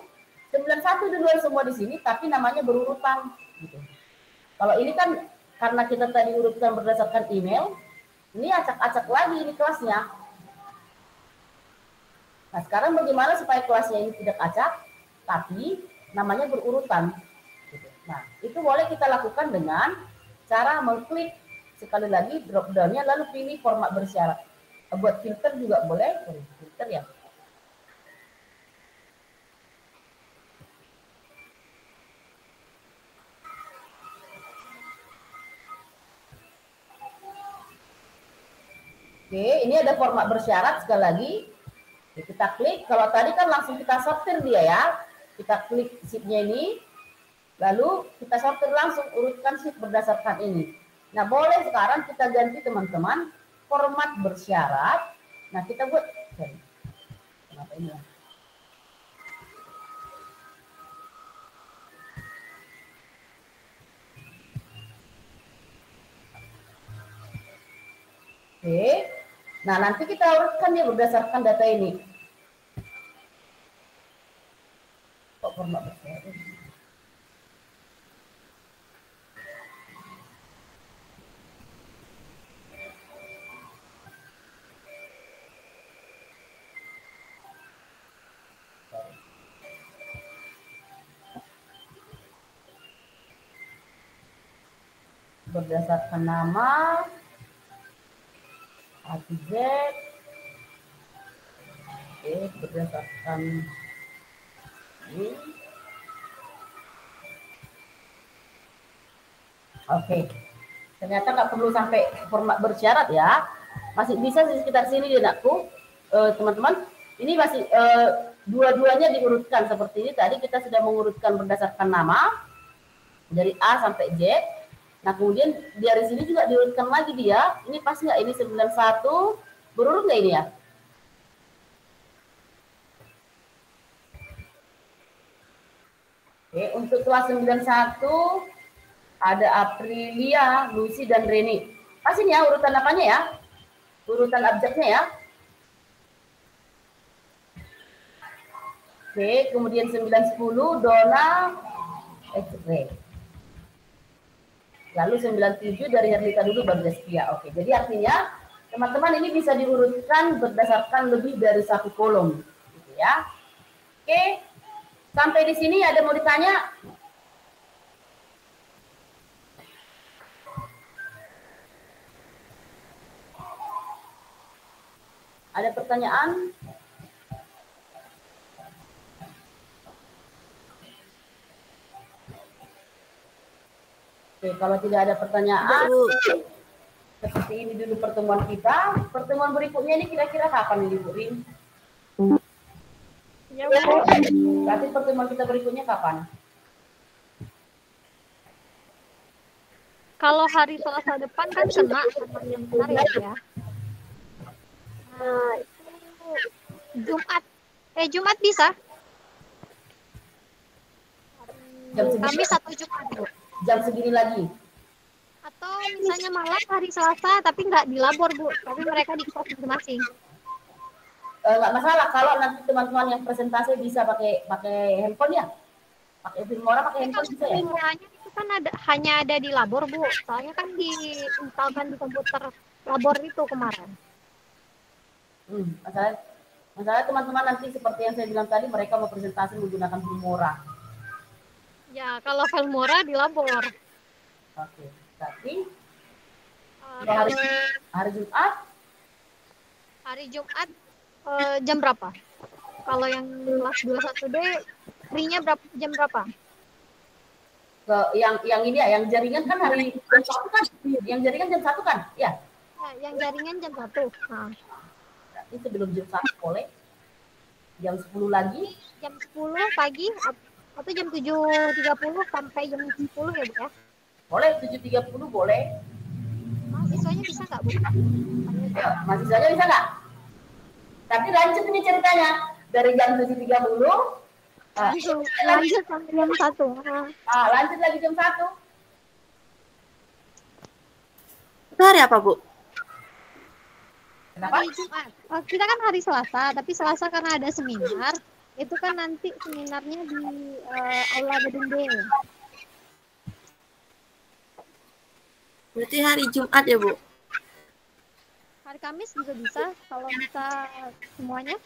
duluan semua di sini tapi namanya berurutan gitu. Kalau ini kan karena kita tadi urutkan berdasarkan email, ini acak-acak lagi ini kelasnya. Nah, sekarang bagaimana supaya kelasnya ini tidak acak tapi namanya berurutan gitu. Nah, itu boleh kita lakukan dengan cara mengklik sekali lagi drop down-nya lalu pilih format bersyarat. Buat filter juga boleh, filter ya. Oke, ini ada format bersyarat sekali lagi. Oke, kita klik, kalau tadi kan langsung kita sortir dia ya. Kita klik sheet-nya ini, lalu kita sortir langsung urutkan sheet berdasarkan ini. Nah, boleh sekarang kita ganti teman-teman format bersyarat. Nah, kita buat kenapa ini ya? Oke. Nah, nanti kita urutkan ya berdasarkan data ini. Kok format bersyarat? Berdasarkan nama, A to Z, oke, berdasarkan ini, oke, ternyata nggak perlu sampai format bersyarat ya, masih bisa di sekitar sini ya anakku, teman-teman, ini masih dua-duanya diurutkan seperti ini. Tadi kita sudah mengurutkan berdasarkan nama dari A sampai Z. Nah, kemudian dari sini juga diurutkan lagi dia. Ini pas nggak? Ini 91. Berurut nggak ini ya? Oke, untuk kelas 91 ada Aprilia, Lucy, dan Reni. Pas ini ya urutan apanya ya? Urutan abjadnya ya. Oke, kemudian 910 Dona X-ray. Lalu 97 dari Herlita dulu baru Deskia. Oke, jadi artinya teman-teman ini bisa diurutkan berdasarkan lebih dari satu kolom, gitu ya. Oke, sampai di sini ada mau ditanya? Ada pertanyaan? Oke, kalau tidak ada pertanyaan, seperti ini dulu pertemuan kita. Pertemuan berikutnya ini kira-kira kapan ini, Bu Rin? Ya, Bu. Berarti pertemuan kita berikutnya kapan? Kalau hari Selasa depan kan kena sama yang benar ya. Nah, itu Jumat bisa. Kami satu Jumat, Bu. Jam segini lagi. Atau misalnya malam hari Selasa tapi nggak di labor, Bu, tapi mereka di kos masing-masing. Nggak masalah kalau nanti teman-teman yang presentasi bisa pakai handphone ya, pakai Filmora, pakai handphone bisa ya. Filmoranya itu kan hanya ada di labor, Bu, soalnya kan diinstalkan di komputer labor itu kemarin. Masalah teman-teman nanti seperti yang saya bilang tadi, mereka mau presentasi menggunakan Filmora. Ya, kalau Filmora di labor. Oke, tapi hari Jumat? Hari Jumat jam berapa? Kalau yang kelas 21D free-nya jam berapa? Yang ini ya, yang jaringan kan hari jam 1 kan? Yang jaringan jam 1 kan? Ya. Ya, yang jaringan jam 1. Nah. Berarti sebelum jam 1 boleh. Jam 10 lagi? Jam 10 pagi atau jam 7.30 sampai jam 10 ya, Bu ya? Boleh, 7.30 boleh. Siswanya mahasiswanya bisa nggak, Bu? Ya, mahasiswanya bisa nggak? Tapi lanjut ini ceritanya. Dari jam 7.30. Lanjut sampai jam 1. Lanjut lagi jam 1. Itu hari apa, Bu? Kenapa? Hari Jumat. Kita kan hari Selasa, tapi Selasa karena ada seminar, itu kan nanti seminarnya di Aula Gedung D. Berarti hari Jumat ya, Bu? Hari Kamis juga bisa, kalau bisa semuanya.